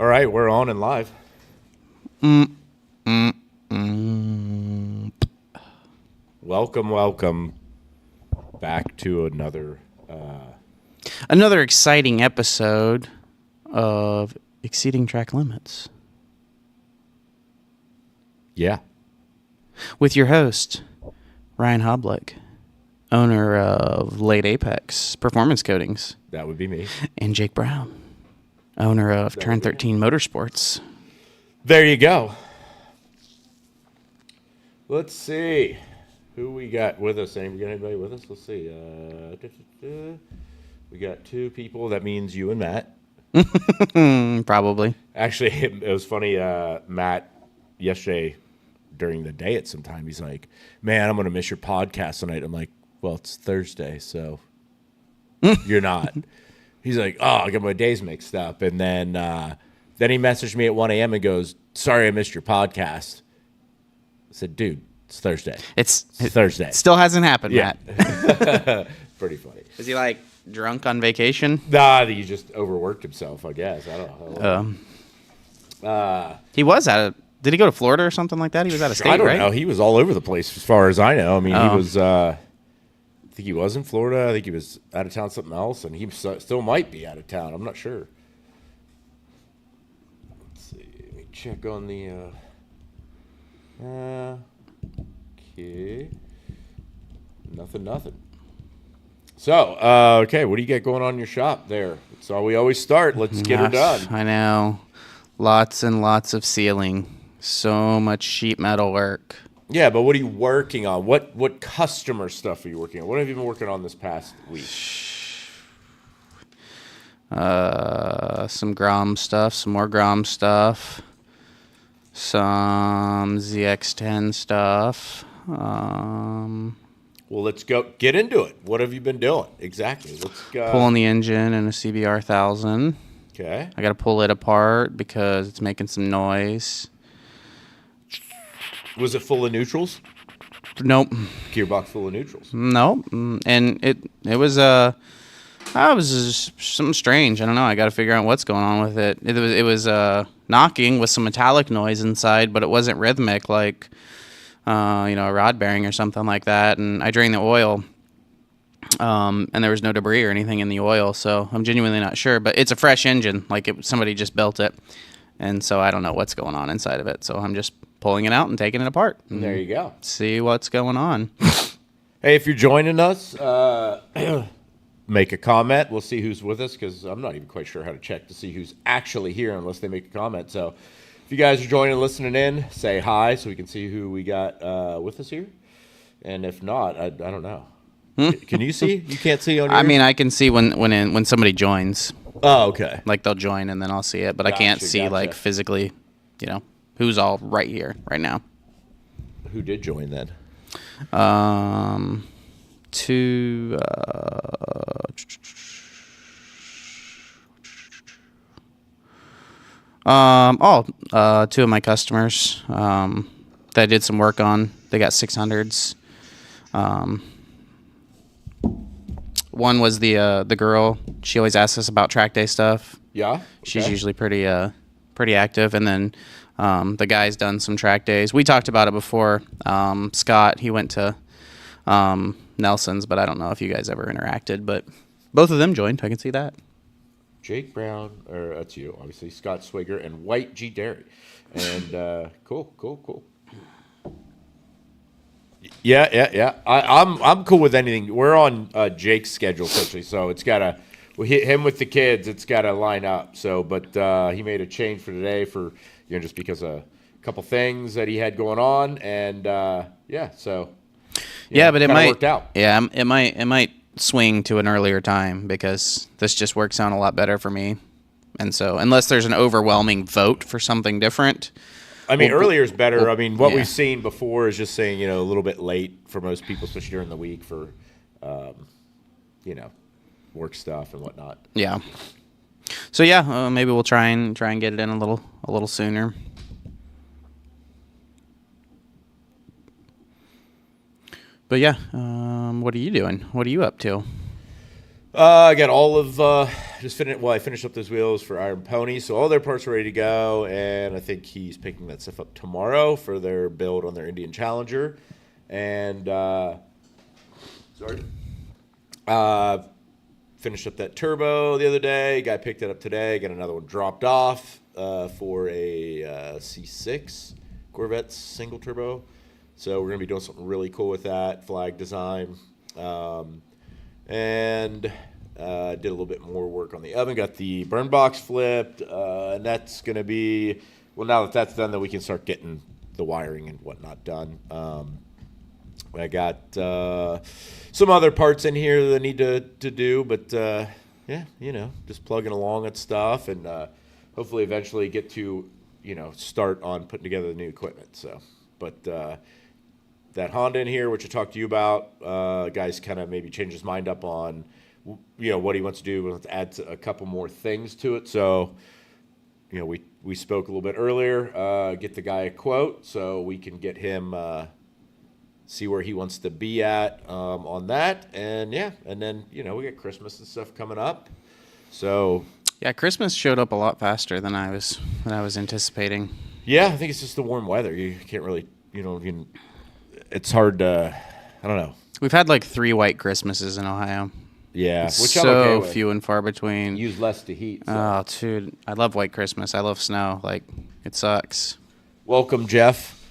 All right, we're on and live. Welcome back to Another exciting episode of Exceeding Track Limits yeah. with your host, Ryan Hoblick, owner of Late Apex Performance Coatings, That would be me. and Jake Brown, owner of Turn 13 Motorsports. There you go. Let's see who we got with us. We got anybody with us? Let's see. We got two people. That means you and Matt. Probably. Actually, it was funny. Matt, yesterday during the day at some time, he's like, man, I'm going to miss your podcast tonight. I'm like, well, it's Thursday, so you're not. He's like, oh, I got my days mixed up. And then he messaged me at 1 a.m. and goes, sorry, I missed your podcast. I said, dude, it's Thursday. It's Thursday. It still hasn't happened, Yeah. Matt. Pretty funny. Is he like drunk on vacation? Nah, he just overworked himself, I guess. I don't know. He was did he go to Florida or something like that? He was out of state, I don't right? know. He was all over the place as far as I know. I mean, Oh. he was, I think he was in Florida. I think he was out of town something else, and he still might be out of town. I'm not sure. Let's see. Let me check on the, okay. Nothing. So, okay, what do you got going on in your shop there? That's all we always start. Let's get her Gosh, done. I know. Lots and lots of sealing. So much sheet metal work. Yeah, but what are you working on? What customer stuff are you working on? What have you been working on this past week? Some Grom stuff, some more Grom stuff, some ZX10 stuff. Well, let's get into it. What have you been doing? Exactly. Let's go. Pulling the engine in a CBR 1000. Okay. I got to pull it apart because it's making some noise. Was it full of neutrals? Nope. Gearbox full of neutrals. Nope. And it was just something strange. I don't know. I got to figure out what's going on with it. It was knocking with some metallic noise inside, but it wasn't rhythmic like a rod bearing or something like that. And I drained the oil, and there was no debris or anything in the oil, so I'm genuinely not sure. But it's a fresh engine, like somebody just built it, and so I don't know what's going on inside of it. So I'm just pulling it out and taking it apart. And there you go. See what's going on. Hey, if you're joining us, make a comment. We'll see who's with us because I'm not even quite sure how to check to see who's actually here unless they make a comment. So if you guys are joining and listening in, say hi so we can see who we got with us here. And if not, I don't know. Can you see? You can't see on your... I mean, I can see when somebody joins. Oh, okay. Like they'll join and then I'll see it, but I can't see like physically, who's all right here right now. Who did join then? Two of my customers that I did some work on. They got 600s. One was the girl. She always asks us about track day stuff. Yeah. Okay. She's usually pretty active. And then the guy's done some track days. We talked about it before. Scott, he went to Nelson's, but I don't know if you guys ever interacted. But both of them joined. I can see that. Jake Brown, or that's you, obviously. Scott Swigger and White G. Derry. And cool. Yeah. I'm cool with anything. We're on Jake's schedule essentially, so it's gotta. We hit him with the kids. It's gotta line up. So, but he made a change for today for just because of a couple things that he had going on, and yeah. So but it might worked out. Yeah, it might swing to an earlier time because this just works out a lot better for me. And so, unless there's an overwhelming vote for something different. I mean, earlier is better. I mean, what yeah. we've seen before is just saying, a little bit late for most people, especially during the week for, work stuff and whatnot. Yeah. So yeah, maybe we'll try and get it in a little sooner. But yeah, what are you doing? What are you up to? I got all of just finished. Well, I finished up those wheels for Iron Pony, so all their parts are ready to go, and I think he's picking that stuff up tomorrow for their build on their Indian Challenger. And sorry, finished up that turbo the other day. Guy picked it up today. Got another one dropped off for a C6 Corvette single turbo. So we're gonna be doing something really cool with that flag design. And did a little bit more work on the oven. Got the burn box flipped, and that's going to be, well, now that that's done, then we can start getting the wiring and whatnot done. I got some other parts in here that I need to do, but yeah, just plugging along at stuff, and hopefully eventually get to, start on putting together the new equipment. So, but that Honda in here, which I talked to you about, guys kind of maybe changed his mind up on, what he wants to do. Let's add a couple more things to it. So, we spoke a little bit earlier. Get the guy a quote so we can get him see where he wants to be at on that. And yeah, and then we got Christmas and stuff coming up. So yeah, Christmas showed up a lot faster than I was anticipating. Yeah, I think it's just the warm weather. You can't really, it's hard to, I don't know. We've had like 3 white Christmases in Ohio. Yeah, which so I'm okay with. Few and far between. Use less to heat. So. Oh, dude, I love white Christmas. I love snow. Like, it sucks. Welcome, Jeff.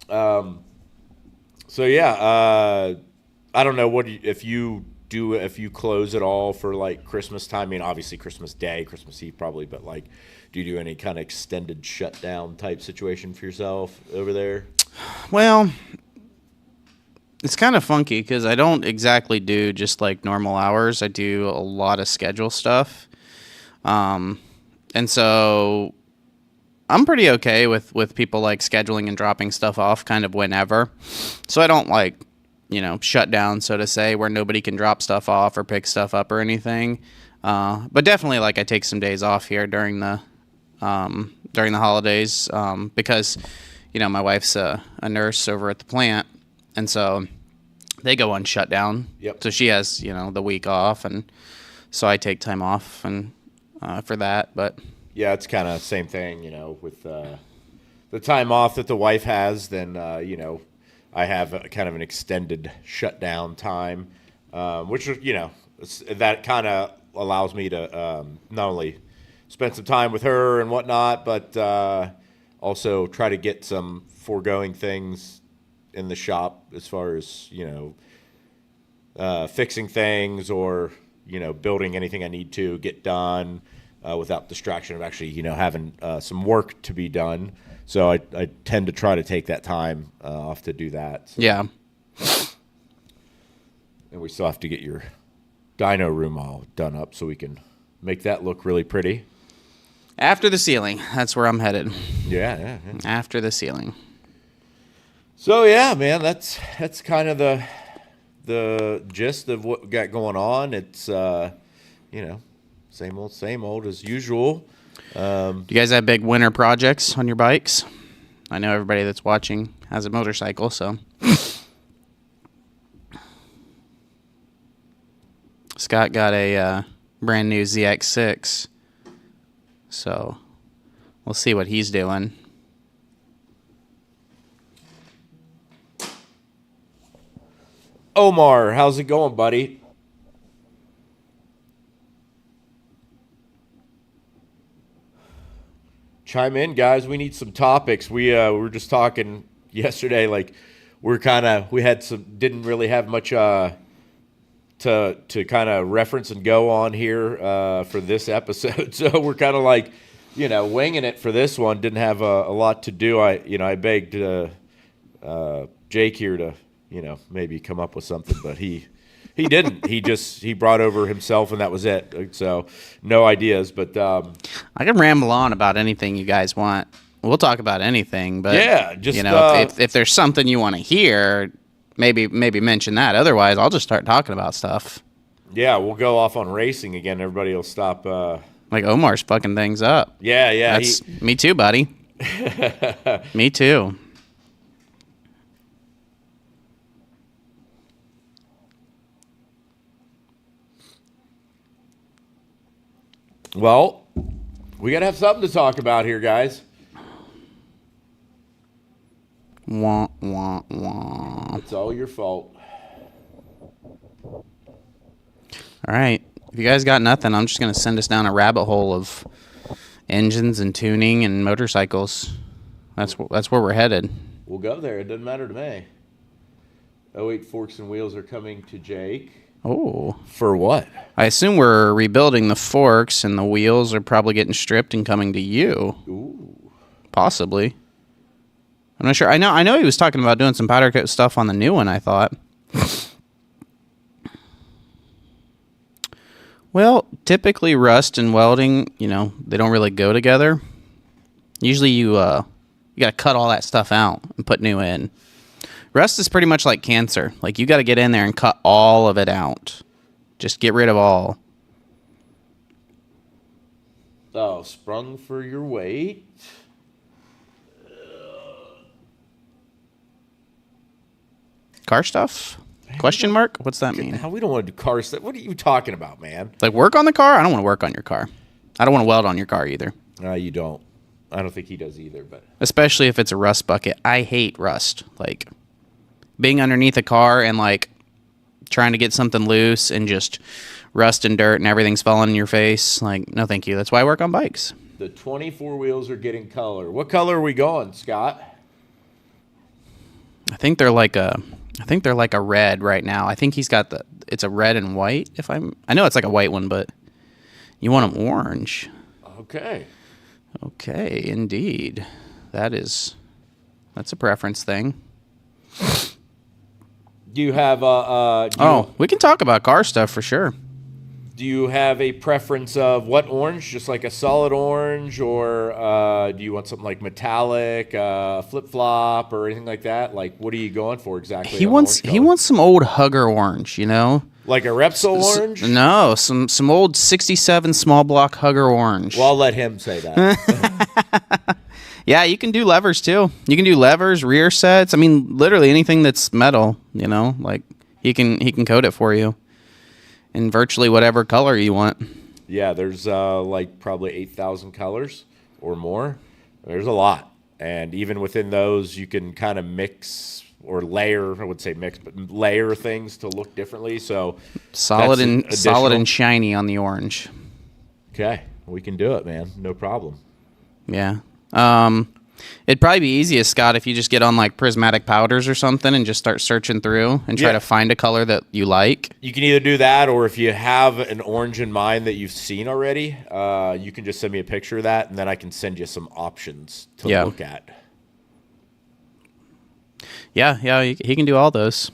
So yeah, I don't know if you close it all for like Christmas time. I mean, obviously Christmas Day, Christmas Eve probably, but like, do you do any kind of extended shutdown type situation for yourself over there? Well, it's kind of funky because I don't exactly do just like normal hours. I do a lot of schedule stuff. And so I'm pretty okay with people like scheduling and dropping stuff off kind of whenever. So I don't like, shut down, so to say, where nobody can drop stuff off or pick stuff up or anything. But definitely like I take some days off here during the holidays because, my wife's a nurse over at the plant. And so they go on shutdown. Yep. So she has, the week off. And so I take time off and for that. But yeah, it's kind of same thing, with the time off that the wife has, then, I have kind of an extended shutdown time, which, that kind of allows me to not only spend some time with her and whatnot, but also try to get some foregoing things in the shop as far as, fixing things or, building anything I need to get done without distraction of actually, having some work to be done. So I tend to try to take that time off to do that. So. Yeah. And we still have to get your dyno room all done up so we can make that look really pretty. After the ceiling. That's where I'm headed. Yeah. After the ceiling. So yeah, man, that's kind of the gist of what we got going on. It's same old as usual. Do you guys have big winter projects on your bikes? I know everybody that's watching has a motorcycle, so. Scott got a brand new ZX6, so we'll see what he's doing. Omar, how's it going, buddy? Chime in, guys. We need some topics. We were just talking yesterday. Like didn't really have much to kind of reference and go on here for this episode. So we're kind of like, winging it for this one. Didn't have a lot to do. I begged Jake here to maybe come up with something, but he didn't. He brought over himself, and that was it. So no ideas. But I can ramble on about anything you guys want. We'll talk about anything. But yeah, just if there's something you want to hear, maybe mention that. Otherwise, I'll just start talking about stuff. Yeah, we'll go off on racing again. Everybody will stop. Like Omar's fucking things up. Yeah. Me too, buddy. Me too. Well, we got to have something to talk about here, guys. Wah, wah, wah. It's all your fault. All right. If you guys got nothing, I'm just going to send us down a rabbit hole of engines and tuning and motorcycles. That's where we're headed. We'll go there. It doesn't matter to me. 08 Forks and Wheels are coming to Jake. Oh. For what? I assume we're rebuilding the forks and the wheels are probably getting stripped and coming to you. Ooh. Possibly. I'm not sure. I know he was talking about doing some powder coat stuff on the new one, I thought. Well, typically rust and welding, they don't really go together. Usually you got to cut all that stuff out and put new in. Rust is pretty much like cancer. Like, you got to get in there and cut all of it out. Just get rid of all. Oh, sprung for your weight. Car stuff? Question mark? What's that mean? How we don't want to do car stuff? What are you talking about, man? Like, work on the car? I don't want to work on your car. I don't want to weld on your car either. You don't. I don't think he does either, but especially if it's a rust bucket. I hate rust. Like, being underneath a car and, like, trying to get something loose and just rust and dirt and everything's falling in your face. Like, no thank you. That's why I work on bikes. The 24 wheels are getting color. What color are we going, Scott? I think they're like a red right now. I think he's got it's a red and white. I know it's like a white one, but you want them orange. Okay. Okay, indeed. That's a preference thing. Do you have we can talk about car stuff for sure. Do you have a preference of what orange? Just like a solid orange, or do you want something like metallic, flip flop, or anything like that? Like, what are you going for exactly? He wants some old Hugger orange, like a Repsol orange. No, some old '67 small block Hugger orange. Well, I'll let him say that. Yeah, you can do levers too. You can do levers, rear sets. I mean, literally anything that's metal. Like he can coat it for you in virtually whatever color you want. Yeah, there's like probably 8,000 colors or more. There's a lot, and even within those, you can kind of mix or layer. I would say mix, but layer things to look differently. So solid and shiny on the orange. Okay, we can do it, man. No problem. Yeah. It'd probably be easiest, Scott, if you just get on like Prismatic Powders or something and just start searching through and try to find a color that you like. You can either do that, or if you have an orange in mind that you've seen already, you can just send me a picture of that, and then I can send you some options to look at. Yeah, he can do all those.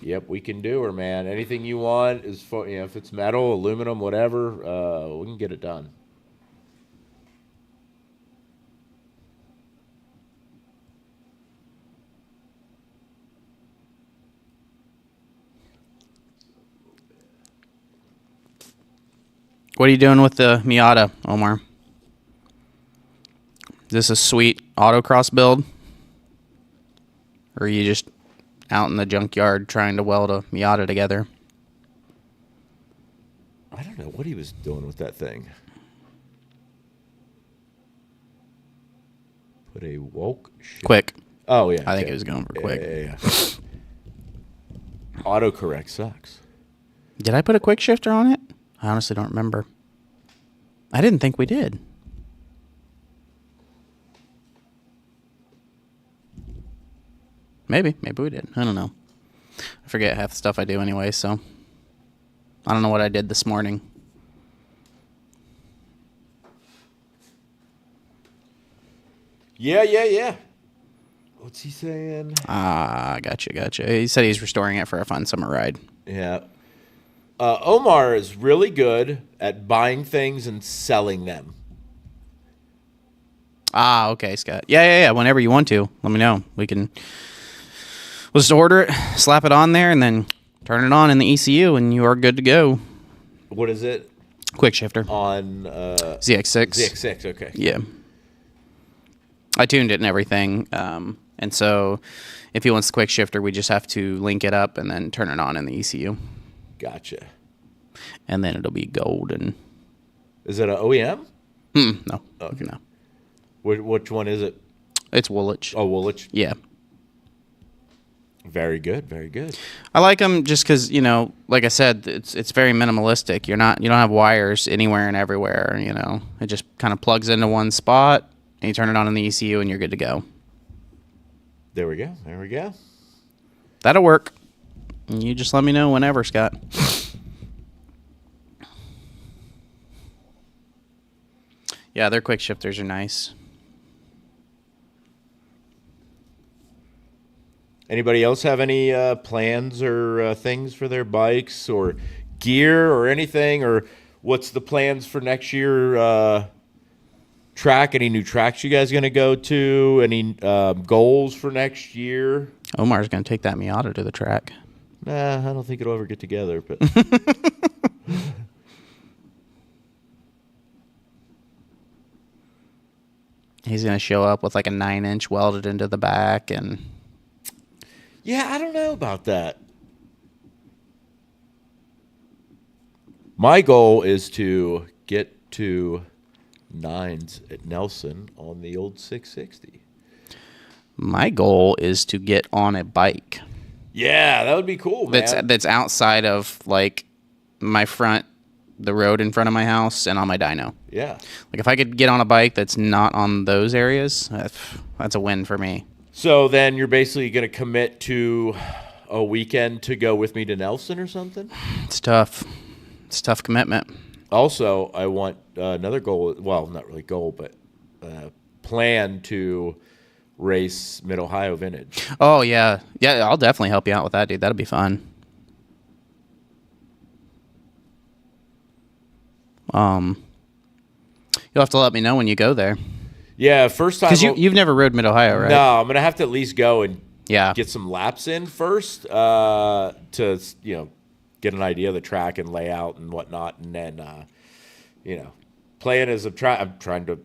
Yep, we can do her, man. Anything you want is for, if it's metal, aluminum, whatever, we can get it done. What are you doing with the Miata, Omar? Is this a sweet autocross build? Or are you just out in the junkyard trying to weld a Miata together? I don't know what he was doing with that thing. Put a woke shit. Quick. Oh, yeah. I think it was going for quick. Yeah. Autocorrect sucks. Did I put a quick shifter on it? I honestly don't remember. I didn't think we did. Maybe we did. I don't know. I forget half the stuff I do anyway, so I don't know what I did this morning. Yeah. What's he saying? Gotcha. He said he's restoring it for a fun summer ride. Yeah. Omar is really good at buying things and selling them. Okay, Scott. Yeah. Whenever you want to, let me know. We'll just order it, slap it on there, and then turn it on in the ECU, and you are good to go. What is it? Quick shifter. On ZX6. ZX6, okay. Yeah. I tuned it and everything. And so if he wants the quick shifter, we just have to link it up and then turn it on in the ECU. Gotcha. And then it'll be golden. Is it an OEM? No. Okay. No. Which one is it? It's Woolwich. Oh, Woolwich. Yeah. Very good. Very good. I like them just because, like I said, it's very minimalistic. You don't have wires anywhere and everywhere. It just kind of plugs into one spot, and you turn it on in the ECU, and you're good to go. There we go. There we go. That'll work. You just let me know whenever, Scott. Yeah, their quick shifters are nice. Anybody else have any plans or things for their bikes or gear or anything? Or what's the plans for next year? Track? Any new tracks you guys going to go to? Any goals for next year? Omar's going to take that Miata to the track. Nah, I don't think it'll ever get together. But He's going to show up with like a 9-inch welded into the back and... yeah, I don't know about that. My goal is to get to 9s at Nelson on the old 660. My goal is to get on a bike. Yeah, that would be cool, man. That's outside of like the road in front of my house and on my dyno. Yeah. Like if I could get on a bike that's not on those areas, that's a win for me. So then you're basically going to commit to a weekend to go with me to Nelson or something? It's tough. It's a tough commitment. Also, I want another goal. Well, not really goal, but plan to race Mid-Ohio Vintage. Oh, yeah. Yeah, I'll definitely help you out with that, dude. That'll be fun. You'll have to let me know when you go there. Yeah, first time. Because you've never rode Mid-Ohio, right? No, I'm going to have to at least go and Yeah. get some laps in first to, get an idea of the track and layout and whatnot. And then, playing as I'm trying to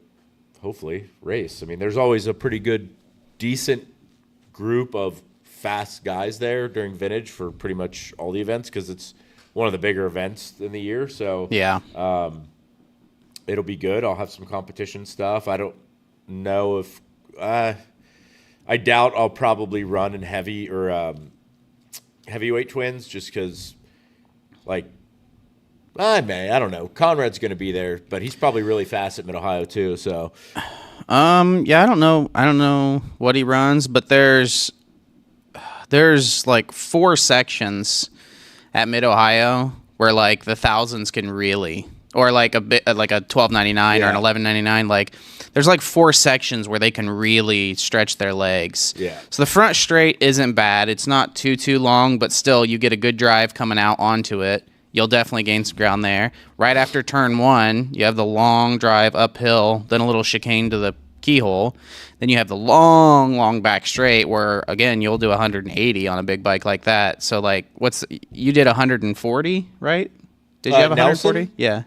hopefully race. I mean, there's always a pretty good, decent group of fast guys there during Vintage for pretty much all the events because it's one of the bigger events in the year. So Yeah. it'll be good. I'll have some competition stuff. I don't know if I doubt I'll probably run in heavy or heavyweight twins just because, like, I don't know. Conrad's going to be there, but he's probably really fast at Mid-Ohio too. So, Yeah, I don't know what he runs, but there's like 4 sections at Mid-Ohio where like the thousands can really, or like a bit like a 1299 or an Yeah. 1199, like there's like 4 sections where they can really stretch their legs. Yeah. So the front straight isn't bad. It's not too long, but still you get a good drive coming out onto it. You'll definitely gain some ground there. Right after turn 1, you have the long drive uphill, then a little chicane to the keyhole. Then you have the long back straight where, again, you'll do 180 on a big bike like that. So, like, you did 140, right? Did you have 140? Nelson? Yeah.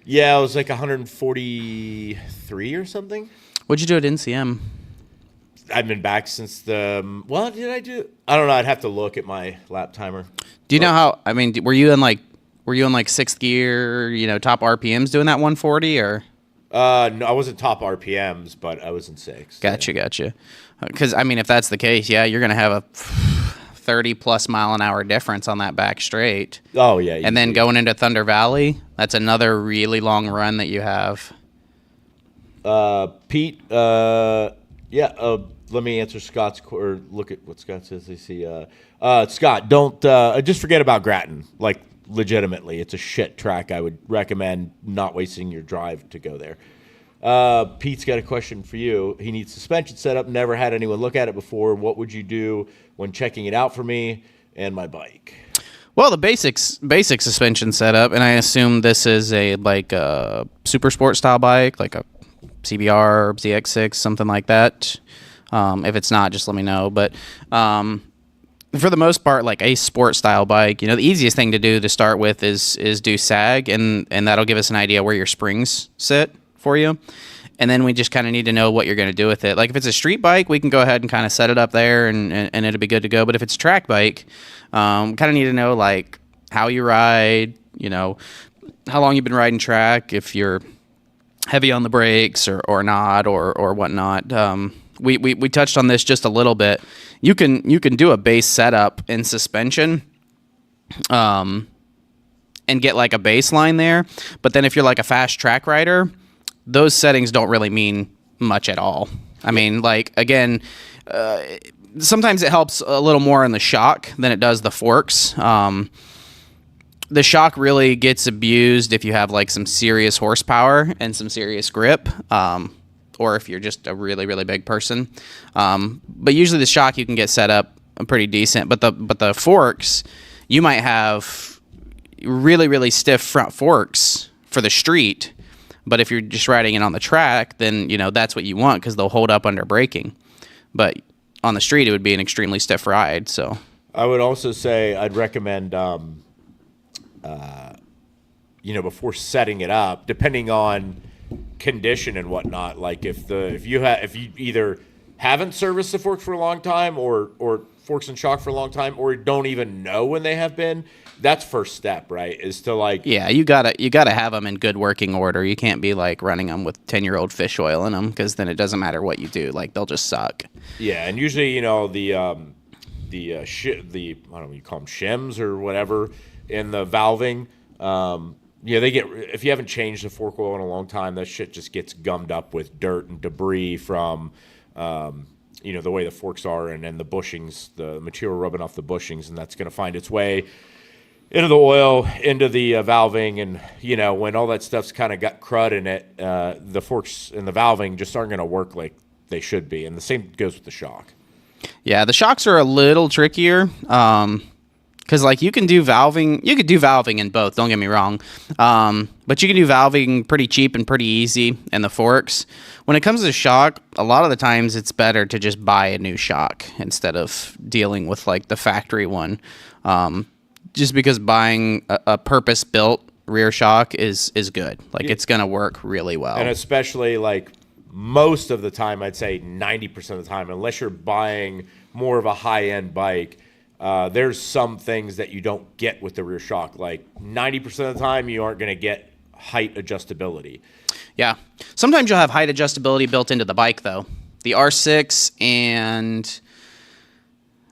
yeah, it was like 143 or something. What'd you do at NCM? I've been back since what did I do? I don't know. I'd have to look at my lap timer. Do you know how, I mean, were you in like 6th gear, top RPMs doing that 140 or? No, I wasn't top RPMs, but I was in 6. Gotcha. Because, I mean, if that's the case, yeah, you're going to have a 30-plus mile-an-hour difference on that back straight. Oh, yeah. And then going into Thunder Valley, that's another really long run that you have. Pete, let me answer Scott's or look at what Scott says. They see, Scott, don't just forget about Grattan. Like, legitimately, it's a shit track. I would recommend not wasting your drive to go there. Pete's got a question for you. He needs suspension set up. Never had anyone look at it before. What would you do when checking it out for me and my bike? Well, the basic suspension setup, and I assume this is a super sport style bike, like a CBR, ZX6, something like that. If it's not, just let me know. But for the most part, like a sport style bike, the easiest thing to do to start with is do sag, and that'll give us an idea where your springs sit for you. And then we just kind of need to know what you're going to do with it. Like if it's a street bike, we can go ahead and kind of set it up there and it'll be good to go. But if it's a track bike, kind of need to know like how you ride, how long you've been riding track, if you're heavy on the brakes or not or whatnot. We touched on this just a little bit. You can do a base setup in suspension, and get like a baseline there. But then if you're like a fast track rider, those settings don't really mean much at all. I mean, like again, sometimes it helps a little more in the shock than it does the forks. The shock really gets abused if you have like some serious horsepower and some serious grip, or if you're just a really, really big person. But usually the shock you can get set up pretty decent. But the forks, you might have really, really stiff front forks for the street. But if you're just riding it on the track, then that's what you want because they'll hold up under braking. But on the street, it would be an extremely stiff ride. So I would also say I'd recommend. Before setting it up, depending on condition and whatnot, like if you either haven't serviced the forks for a long time or forks and shock for a long time or don't even know when they have been, that's first step, right? Is to like, yeah, you gotta have them in good working order. You can't be like running them with 10-year-old fish oil in them because then it doesn't matter what you do, like they'll just suck. Yeah, and usually the I don't know, you call them shims or whatever in the valving. They get, if you haven't changed the fork oil in a long time, that shit just gets gummed up with dirt and debris from, the way the forks are and the bushings, the material rubbing off the bushings, and that's going to find its way into the oil, into the valving, and when all that stuff's kind of got crud in it, the forks and the valving just aren't going to work like they should be, and the same goes with the shock. Yeah, the shocks are a little trickier. Because like you could do valving in both, don't get me wrong, but you can do valving pretty cheap and pretty easy in the forks. When it comes to shock, a lot of the times it's better to just buy a new shock instead of dealing with like the factory one, just because buying a purpose-built rear shock is good. Like it's going to work really well. And especially like most of the time, I'd say 90% of the time, unless you're buying more of a high-end bike, there's some things that you don't get with the rear shock. Like 90% of the time, you aren't going to get height adjustability. Yeah. Sometimes you'll have height adjustability built into the bike, though. The R6 and...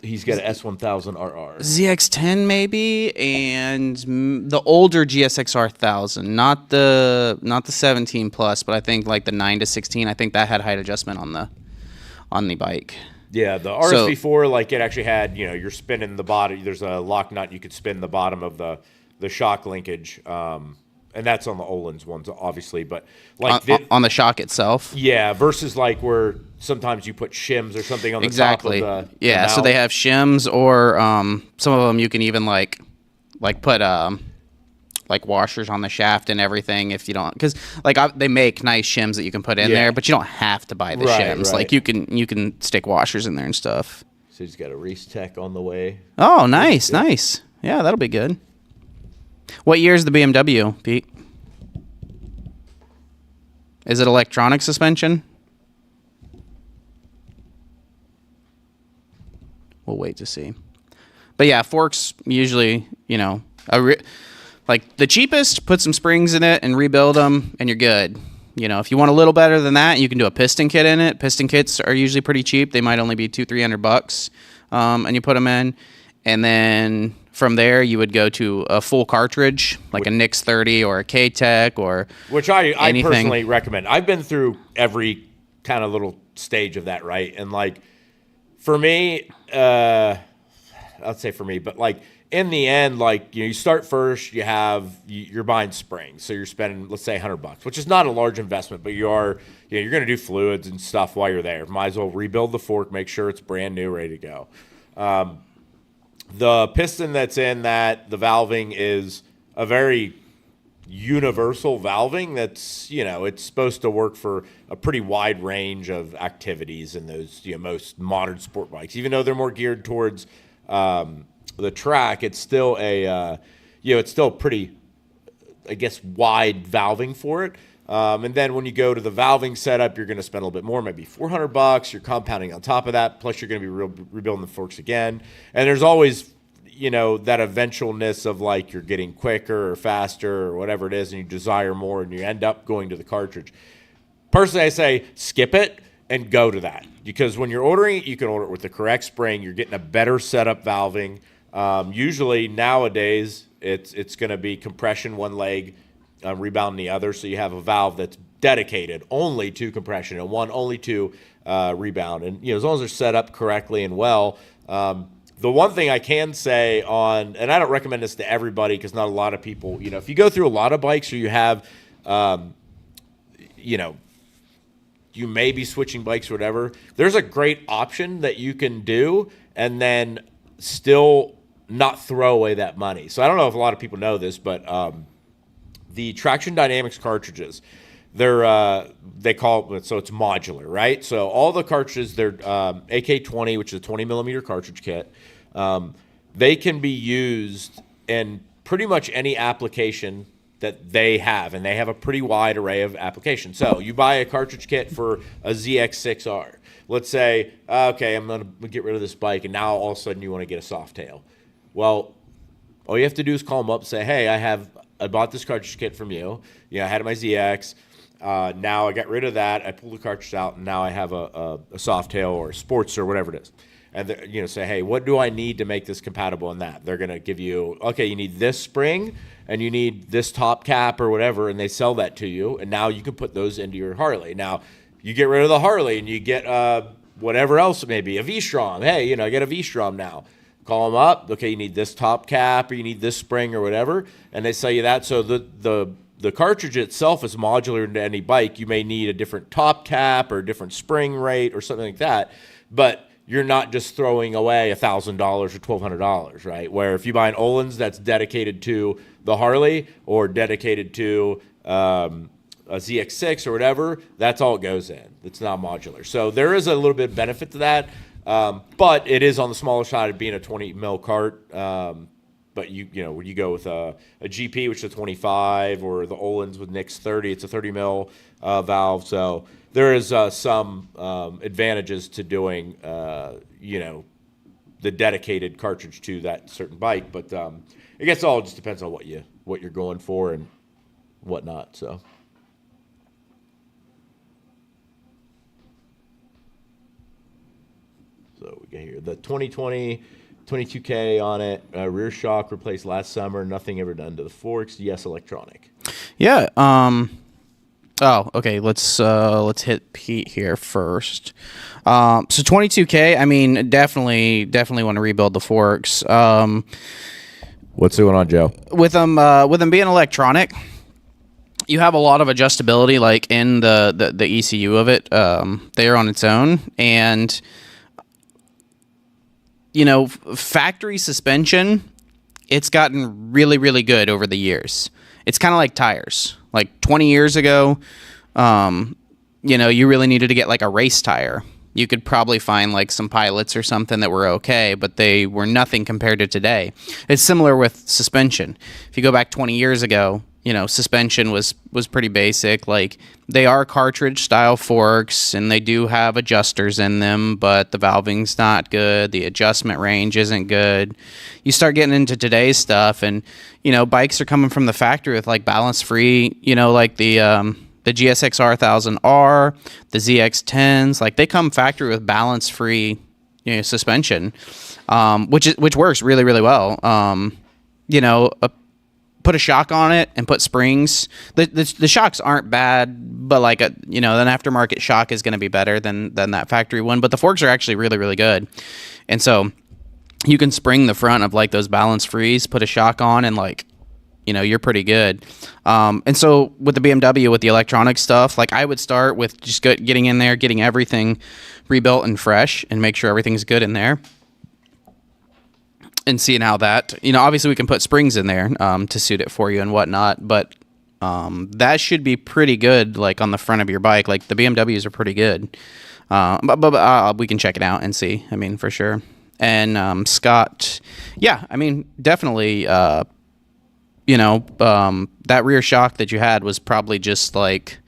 He's got an S1000 RR. ZX10 maybe, and the older GSX-R 1000, not the 17 plus, but I think like the 9 to 16. I think that had height adjustment on the bike. Yeah, the RSV4, like it actually had, you're spinning the bottom. There's a lock nut you could spin the bottom of the shock linkage, and that's on the Öhlins ones, obviously. But like on the shock itself, yeah, versus like where sometimes you put shims or something on the top of the yeah. the So they have shims, or some of them you can even like put like washers on the shaft and everything if you don't, because like they make nice shims that you can put in there, but you don't have to buy the shims. Right. Like you can stick washers in there and stuff. So he's got a Reese Tech on the way. Oh, nice. Yeah, that'll be good. What year is the BMW, Pete? Is it electronic suspension? We'll wait to see. But yeah, forks usually, like the cheapest, put some springs in it and rebuild them, and you're good. If you want a little better than that, you can do a piston kit in it. Piston kits are usually pretty cheap. They might only be $200-300, and you put them in. And then from there, you would go to a full cartridge, like a Nix 30 or a K-Tech or which I personally recommend. I've been through every kind of little stage of that, right? And like for me, I'd say for me, but like in the end, like you start first, you're buying springs, so you're spending, let's say, $100, which is not a large investment, but you're going to do fluids and stuff while you're there. Might as well rebuild the fork, make sure it's brand new, ready to go. The piston that's in that, the valving is a very universal valving that's, it's supposed to work for a pretty wide range of activities in those, most modern sport bikes. Even though they're more geared towards the track, it's still it's still pretty, I guess, wide valving for it. And then when you go to the valving setup, you're going to spend a little bit more, maybe $400. You're compounding on top of that. Plus, you're going to be rebuilding the forks again. And there's always, that eventualness of like you're getting quicker or faster or whatever it is, and you desire more, and you end up going to the cartridge. Personally, I say skip it and go to that, because when you're ordering it, you can order it with the correct spring. You're getting a better setup valving. Usually nowadays, it's going to be compression one leg, rebound the other, so you have a valve that's dedicated only to compression and one only to rebound. And as long as they're set up correctly and well. The one thing I can say and I don't recommend this to everybody because not a lot of people, if you go through a lot of bikes or you have, you may be switching bikes or whatever, there's a great option that you can do and then still not throw away that money. So I don't know if a lot of people know this, but the Traction Dynamics cartridges, they call it, so it's modular, right? So all the cartridges, they're AK-20, which is a 20 millimeter cartridge kit. They can be used in pretty much any application that they have, and they have a pretty wide array of applications. So you buy a cartridge kit for a ZX6R. Let's say, okay, I'm going to get rid of this bike, and now all of a sudden you want to get a Softail. Well, all you have to do is call them up and say, hey, I bought this cartridge kit from you. I had it in my ZX. Now I got rid of that. I pulled the cartridge out, and now I have a Softail or a Sports or whatever it is. And say, hey, what do I need to make this compatible in that? They're going to give you, okay, you need this spring and you need this top cap or whatever, and they sell that to you, and now you can put those into your Harley. Now, you get rid of the Harley and you get whatever else it may be, a V-Strom. Hey, I get a V-Strom now. Call them up. Okay, you need this top cap or you need this spring or whatever, and they sell you that. So the cartridge itself is modular into any bike. You may need a different top cap or a different spring rate or something like that, but you're not just throwing away $1,000 or $1,200, right? Where if you buy an Öhlins that's dedicated to the Harley or dedicated to a ZX6 or whatever, that's all it goes in. It's not modular. So there is a little bit of benefit to that, but it is on the smaller side of being a 20 mil cart. But when you go with a GP, which is a 25, or the Öhlins with Nix 30, it's a 30 mil valve. So there is some advantages to doing, the dedicated cartridge to that certain bike. But I guess it all just depends on what you're going for and whatnot. So we got here the 2020 22K on it. Rear shock replaced last summer. Nothing ever done to the forks. Yes, electronic. Yeah. Oh, okay. Let's hit Pete here first. So 22K. I mean, definitely want to rebuild the forks. What's going on, Joe? With them being electronic, you have a lot of adjustability, like in the ECU of it. There on its own, and factory suspension, it's gotten really, really good over the years. It's kind of like tires. Like 20 years ago, you really needed to get like a race tire. You could probably find like some Pilots or something that were okay, but they were nothing compared to today. It's similar with suspension. If you go back 20 years ago, suspension was pretty basic. Like, they are cartridge style forks and they do have adjusters in them, but the valving's not good. The adjustment range isn't good. You start getting into today's stuff and, bikes are coming from the factory with like balance free, like the GSX-R 1000R, the ZX-10s, like they come factory with balance free, suspension, which works really, really well. Put a shock on it and put springs. The shocks aren't bad, but like an aftermarket shock is going to be better than that factory one. But the forks are actually really, really good, and so you can spring the front of like those balance frees, put a shock on, and like you're pretty good. And so with the BMW, with the electronic stuff, like I would start with just getting in there, getting everything rebuilt and fresh, and make sure everything's good in there. And seeing how that, obviously we can put springs in there to suit it for you and whatnot, but that should be pretty good, like on the front of your bike. Like the BMWs are pretty good, but we can check it out and see. I mean, for sure. And Scott, yeah, I mean, definitely. That rear shock that you had was probably just like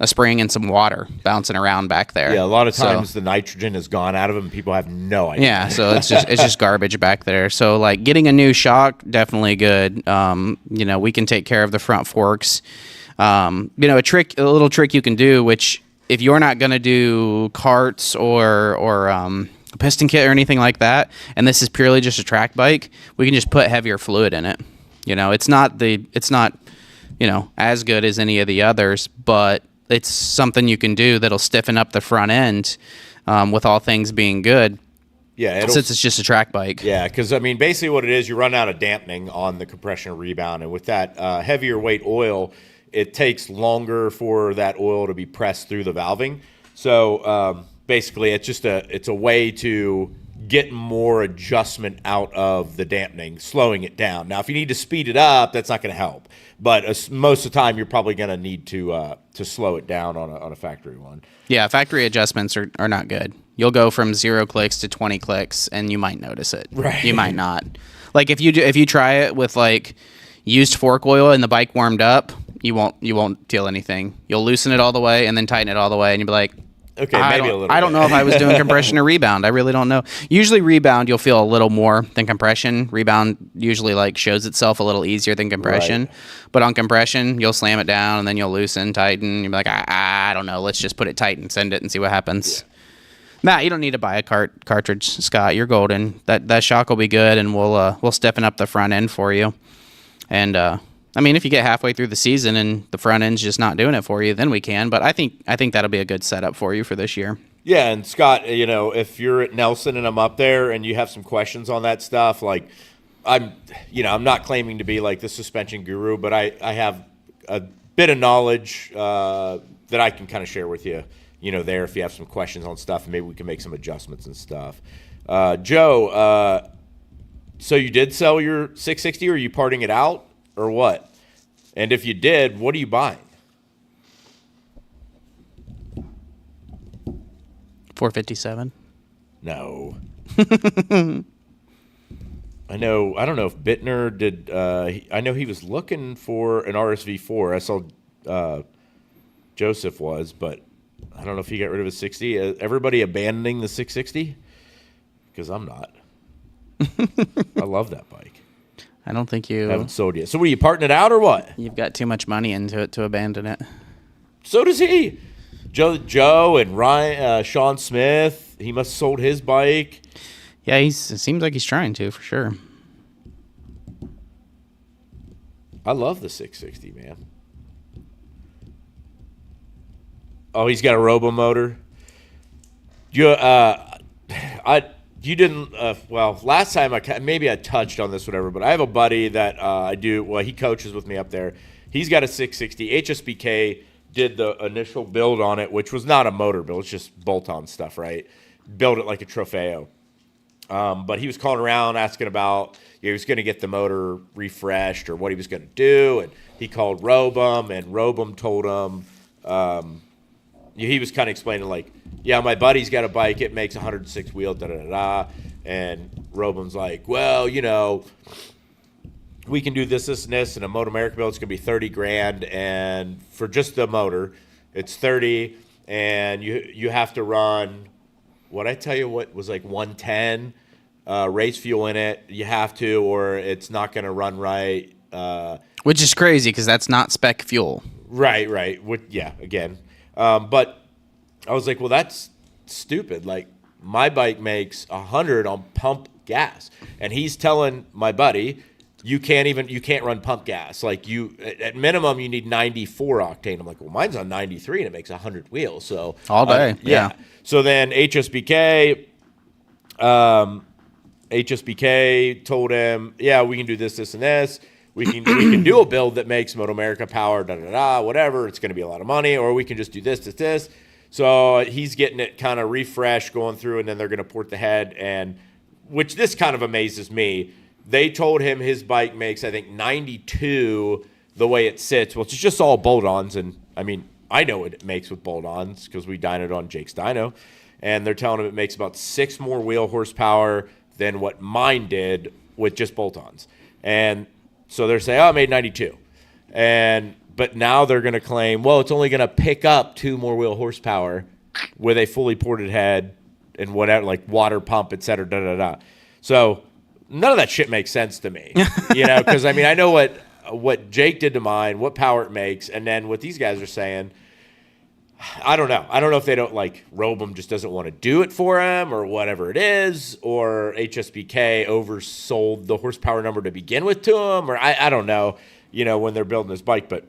a spring and some water bouncing around back there. Yeah, a lot of times the nitrogen has gone out of them and people have no idea. Yeah, so it's just garbage back there. So like getting a new shock, definitely good. We can take care of the front forks. A little trick you can do, which if you're not going to do carts or a piston kit or anything like that, and this is purely just a track bike, we can just put heavier fluid in it. It's not as good as any of the others, but it's something you can do that'll stiffen up the front end, with all things being good. Yeah, since it's just a track bike. Yeah, because basically what it is, you run out of dampening on the compression rebound, and with that heavier weight oil, it takes longer for that oil to be pressed through the valving. So basically, it's a way to get more adjustment out of the dampening, slowing it down. Now, if you need to speed it up, that's not going to help. But most of the time, you're probably going to need to slow it down on a factory one. Yeah, factory adjustments are not good. You'll go from 0 clicks to 20 clicks, and you might notice it. Right. You might not. Like if you try it with like used fork oil and the bike warmed up, you won't feel anything. You'll loosen it all the way and then tighten it all the way, and you'll be like, okay, maybe a little bit. I don't know if I was doing compression or rebound. I really don't know. Usually rebound, you'll feel a little more than compression. Rebound usually like shows itself a little easier than compression. Right. But on compression, you'll slam it down and then you'll loosen, tighten. You'll be like, I don't know. Let's just put it tight and send it and see what happens. Yeah. Matt, you don't need to buy a cartridge, Scott. You're golden. That shock will be good, and we'll stiffen up the front end for you. And if you get halfway through the season and the front end's just not doing it for you, then we can. But I think that'll be a good setup for you for this year. Yeah, and Scott, if you're at Nelson and I'm up there and you have some questions on that stuff, like I'm not claiming to be like the suspension guru, but I have a bit of knowledge that I can kind of share with you. There if you have some questions on stuff, and maybe we can make some adjustments and stuff. Joe, so you did sell your 660, or are you parting it out, or what? And if you did, what are you buying? 457. No. I don't know if Bittner did. I know he was looking for an RSV4. I saw Joseph was, but I don't know if he got rid of his 60. Everybody abandoning the 660? Because I'm not. I love that bike. I don't think you haven't sold yet. So what, are you parting it out or what? You've got too much money into it to abandon it. So does he. Joe and Ryan, Sean Smith, he must have sold his bike. Yeah, it seems like he's trying to, for sure. I love the 660, man. Oh, he's got a robo motor. You didn't. Well, last time I touched on this, whatever. But I have a buddy that I do. Well, he coaches with me up there. He's got a 660. HSBK did the initial build on it, which was not a motor build. It's just bolt-on stuff, right? Build it like a Trofeo. But he was calling around asking about he was going to get the motor refreshed or what he was going to do, and he called Robum, and Robum told him. He was kind of explaining like, yeah, my buddy's got a bike. It makes 106 wheel, da-da-da-da. And Robum's like, well, we can do this, and this. And a Moto America build, it's going to be $30,000. And for just the motor, it's 30. And you have to run, what I tell you, what was like 110 race fuel in it. You have to, or it's not going to run right. Which is crazy because that's not spec fuel. Right. Yeah, again. But I was like, well, that's stupid. Like, my bike makes 100 on pump gas. And he's telling my buddy, you can't run pump gas. Like, at minimum, you need 94 octane. I'm like, well, mine's on 93 and it makes 100 wheels. So all day. Yeah. So then HSBK told him, yeah, we can do this, and this. We can do a build that makes Moto America power, whatever. It's going to be a lot of money, or we can just do this. So he's getting it kind of refreshed, going through, and then they're going to port the head. And which this kind of amazes me. They told him his bike makes, I think, 92 the way it sits. Well, it's just all bolt-ons, and I know what it makes with bolt-ons because we dynoed on Jake's dyno, and they're telling him it makes about 6 more wheel horsepower than what mine did with just bolt-ons. And so they're saying, oh, I made 92. but now they're going to claim, well, it's only going to pick up 2 more wheel horsepower with a fully ported head and whatever, like water pump, et cetera, da-da-da. So none of that shit makes sense to me, because, I mean, I know what Jake did to mine, what power it makes, and then what these guys are saying, I don't know. I don't know if they don't, like, Robum just doesn't want to do it for him or whatever it is, or HSBK oversold the horsepower number to begin with to him, or I don't know, when they're building this bike. But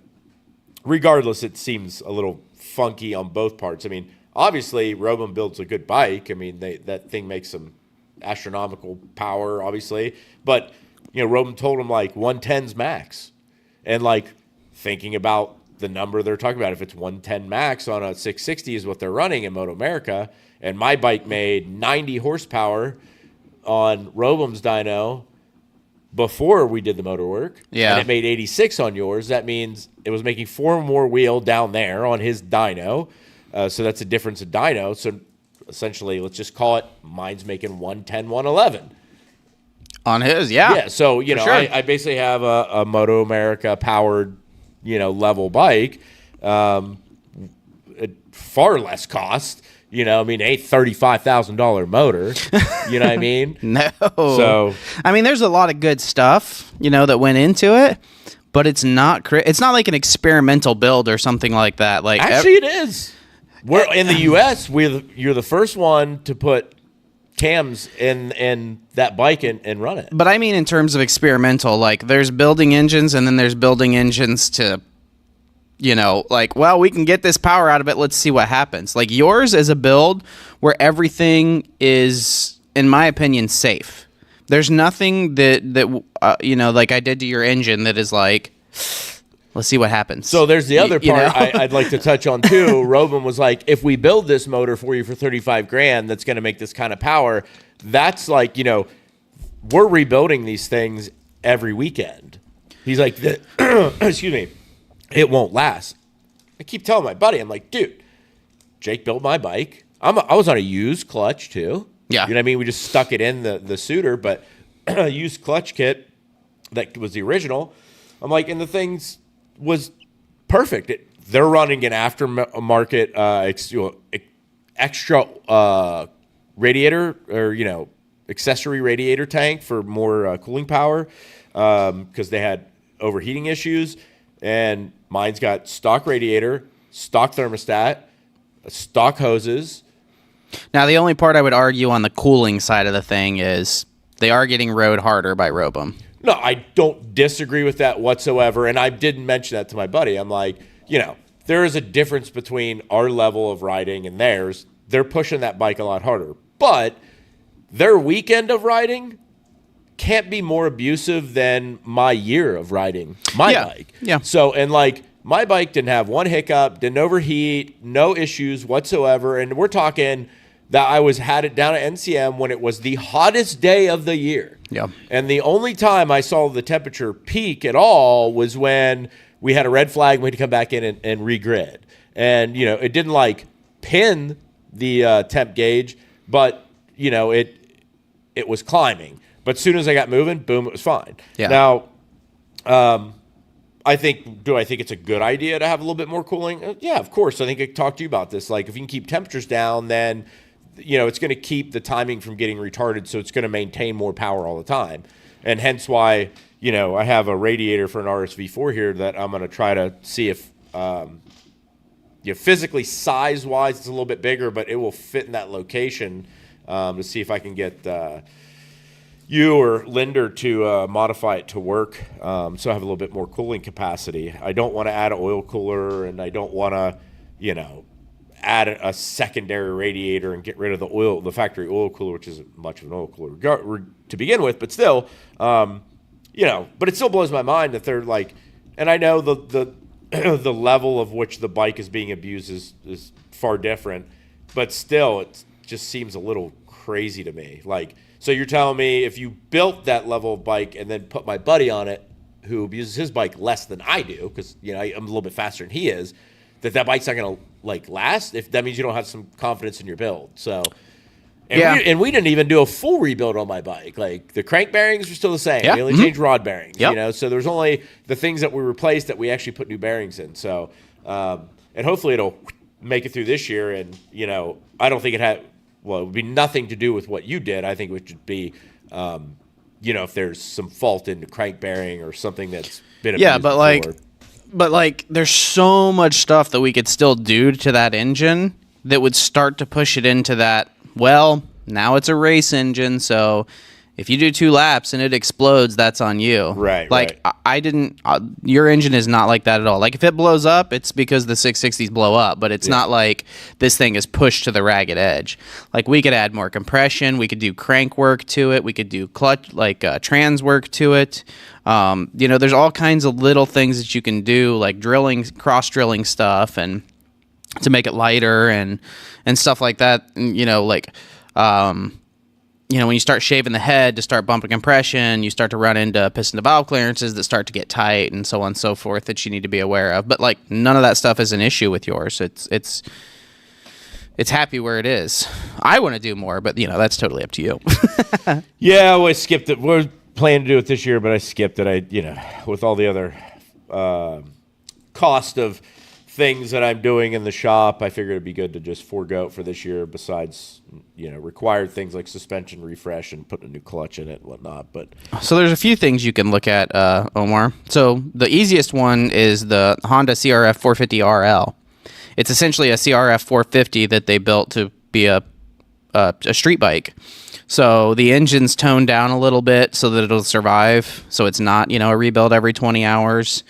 regardless, it seems a little funky on both parts. I mean, obviously, Robum builds a good bike. I mean, that thing makes some astronomical power, obviously. But, Robum told him, like, 110's max. And, like, thinking about the number they're talking about, if it's 110 max on a 660 is what they're running in Moto America, and my bike made 90 horsepower on Robum's dyno before we did the motor work, and it made 86 on yours, that means it was making 4 more wheel down there on his dyno. So that's a difference in dyno. So essentially, let's just call it mine's making 110, 111. On his, yeah. So, sure. I basically have a Moto America powered level bike, at far less cost, I mean, a $35,000 motor, you know what I mean? No. So, I mean, there's a lot of good stuff, that went into it, but it's not like an experimental build or something like that. Like, actually, it is. We're in the U.S. You're the first one to put cams in that bike and run it. But I mean, in terms of experimental, like, there's building engines, and then there's building engines to, like, well, we can get this power out of it. Let's see what happens. Like, yours is a build where everything is, in my opinion, safe. There's nothing that like I did to your engine that is like, let's see what happens. So there's the other part I'd like to touch on too. Robum was like, if we build this motor for you for $35,000, that's going to make this kind of power. That's like, we're rebuilding these things every weekend. He's like, excuse me, it won't last. I keep telling my buddy, I'm like, dude, Jake built my bike. I was on a used clutch too. Yeah. You know what I mean? We just stuck it in the suitor, but a used clutch kit that was the original. I'm like, and the things was perfect. They're running an aftermarket extra radiator or accessory radiator tank for more cooling power because they had overheating issues. And mine's got stock radiator, stock thermostat, stock hoses. Now, the only part I would argue on the cooling side of the thing is they are getting rode harder by Robum. No, I don't disagree with that whatsoever. And I didn't mention that to my buddy. I'm like, there is a difference between our level of riding and theirs. They're pushing that bike a lot harder. But their weekend of riding can't be more abusive than my year of riding my bike. Yeah. So, and like, my bike didn't have one hiccup, didn't overheat, no issues whatsoever. And we're talking that I had it down at NCM when it was the hottest day of the year. Yeah. And the only time I saw the temperature peak at all was when we had a red flag and we had to come back in and regrid. And, it didn't like pin the temp gauge, but, it was climbing. But as soon as I got moving, boom, it was fine. Yeah. Now, I think it's a good idea to have a little bit more cooling? Yeah, of course. I think I talked to you about this. Like, if you can keep temperatures down, then, it's going to keep the timing from getting retarded, so it's going to maintain more power all the time. And hence why, I have a radiator for an RSV4 here that I'm going to try to see if, physically, size-wise, it's a little bit bigger, but it will fit in that location to see if I can get you or Linder to modify it to work so I have a little bit more cooling capacity. I don't want to add an oil cooler, and I don't want to, add a secondary radiator and get rid of the factory oil cooler, which isn't much of an oil cooler to begin with, but still, but it still blows my mind that they're like, and I know the the level of which the bike is being abused is far different, but still, it just seems a little crazy to me. Like, so you're telling me if you built that level of bike and then put my buddy on it, who abuses his bike less than I do, because I'm a little bit faster than he is, that bike's not going to like last? If that means you don't have some confidence in your build. So And we didn't even do a full rebuild on my bike. Like the crank bearings are still the same. Yeah. We only changed rod bearings. Yep. You know, so there's only the things that we replaced that we actually put new bearings in. So, and hopefully it'll make it through this year. And you know, I don't think it would be nothing to do with what you did. I think it would be, you know, if there's some fault in the crank bearing or something that's been abused before. But like, there's so much stuff that we could still do to that engine that would start to push it into that. Well, now it's a race engine, so if you do 2 laps and it explodes, that's on you. Right. Like, right. I didn't. Your engine is not like that at all. Like, if it blows up, it's because the 660s blow up, but it's not like this thing is pushed to the ragged edge. Like, we could add more compression. We could do crank work to it. We could do clutch, like trans work to it. You know, there's all kinds of little things that you can do, like drilling, cross drilling stuff, and to make it lighter and stuff like that. And, you know, like, you know, when you start shaving the head to start bumping compression, you start to run into piston to valve clearances that start to get tight and so on and so forth that you need to be aware of. But like, none of that stuff is an issue with yours. It's happy where it is. I want to do more, but you know, that's totally up to you. Yeah, I skipped it. We're planning to do it this year, but I skipped it. You know, with all the other cost of things that I'm doing in the shop, I figured it'd be good to just forego it for this year. Besides, you know, required things like suspension refresh and putting a new clutch in it and whatnot. But so there's a few things you can look at, Omar. So the easiest one is the Honda CRF 450 RL. It's essentially a CRF 450 that they built to be a street bike. So the engine's toned down a little bit so that it'll survive. So it's not, you know, a rebuild every 20 hours.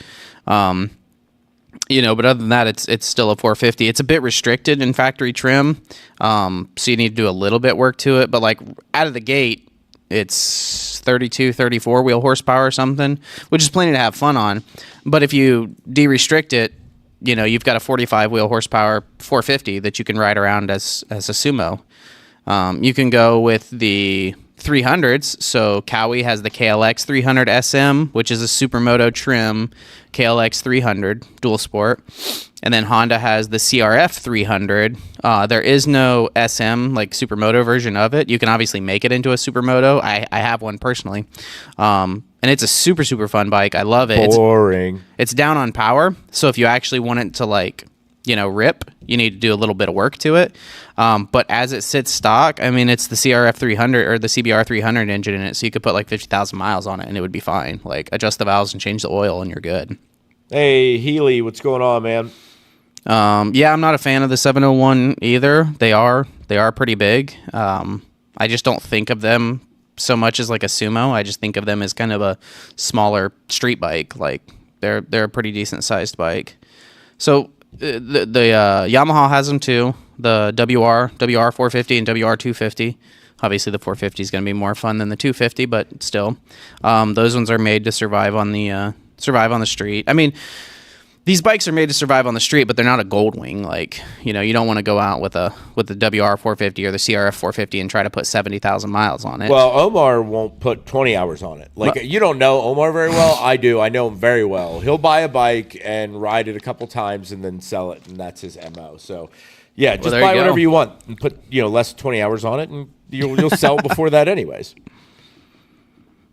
You know, but other than that, it's still a 450. It's a bit restricted in factory trim, so you need to do a little bit work to it. But like out of the gate, it's 32, 34 wheel horsepower or something, which is plenty to have fun on. But if you de-restrict it, you know, you've got a 45 wheel horsepower 450 that you can ride around as a sumo. You can go with the 300s. So Cowie has the KLX 300 SM, which is a Supermoto trim KLX 300 dual sport. And then Honda has the CRF 300. There is no SM, like Supermoto version of it. You can obviously make it into a Supermoto. I have one personally. And it's a super, super fun bike. I love it. boring. It's down on power. So if you actually want it to like, you know, rip, you need to do a little bit of work to it. But as it sits stock, I mean, it's the CRF 300 or the CBR 300 engine in it. So you could put like 50,000 miles on it and it would be fine. Like adjust the valves and change the oil and you're good. Hey, Healy, what's going on, man? Yeah, I'm not a fan of the 701 either. They are pretty big. I just don't think of them so much as like a sumo. I just think of them as kind of a smaller street bike. Like they're a pretty decent sized bike. So the Yamaha has them too. The WR 450 and WR 250. Obviously, the 450 is going to be more fun than the 250, but still, those ones are made to survive on the street. I mean, these bikes are made to survive on the street, but they're not a Goldwing. Like, you know, you don't want to go out with the WR 450 or the CRF 450 and try to put 70,000 miles on it. Well, Omar won't put 20 hours on it. Like, you don't know Omar very well. I do. I know him very well. He'll buy a bike and ride it a couple times and then sell it, and that's his MO. So, yeah, just buy whatever you want and put, you know, less than 20 hours on it, and you'll sell it before that anyways.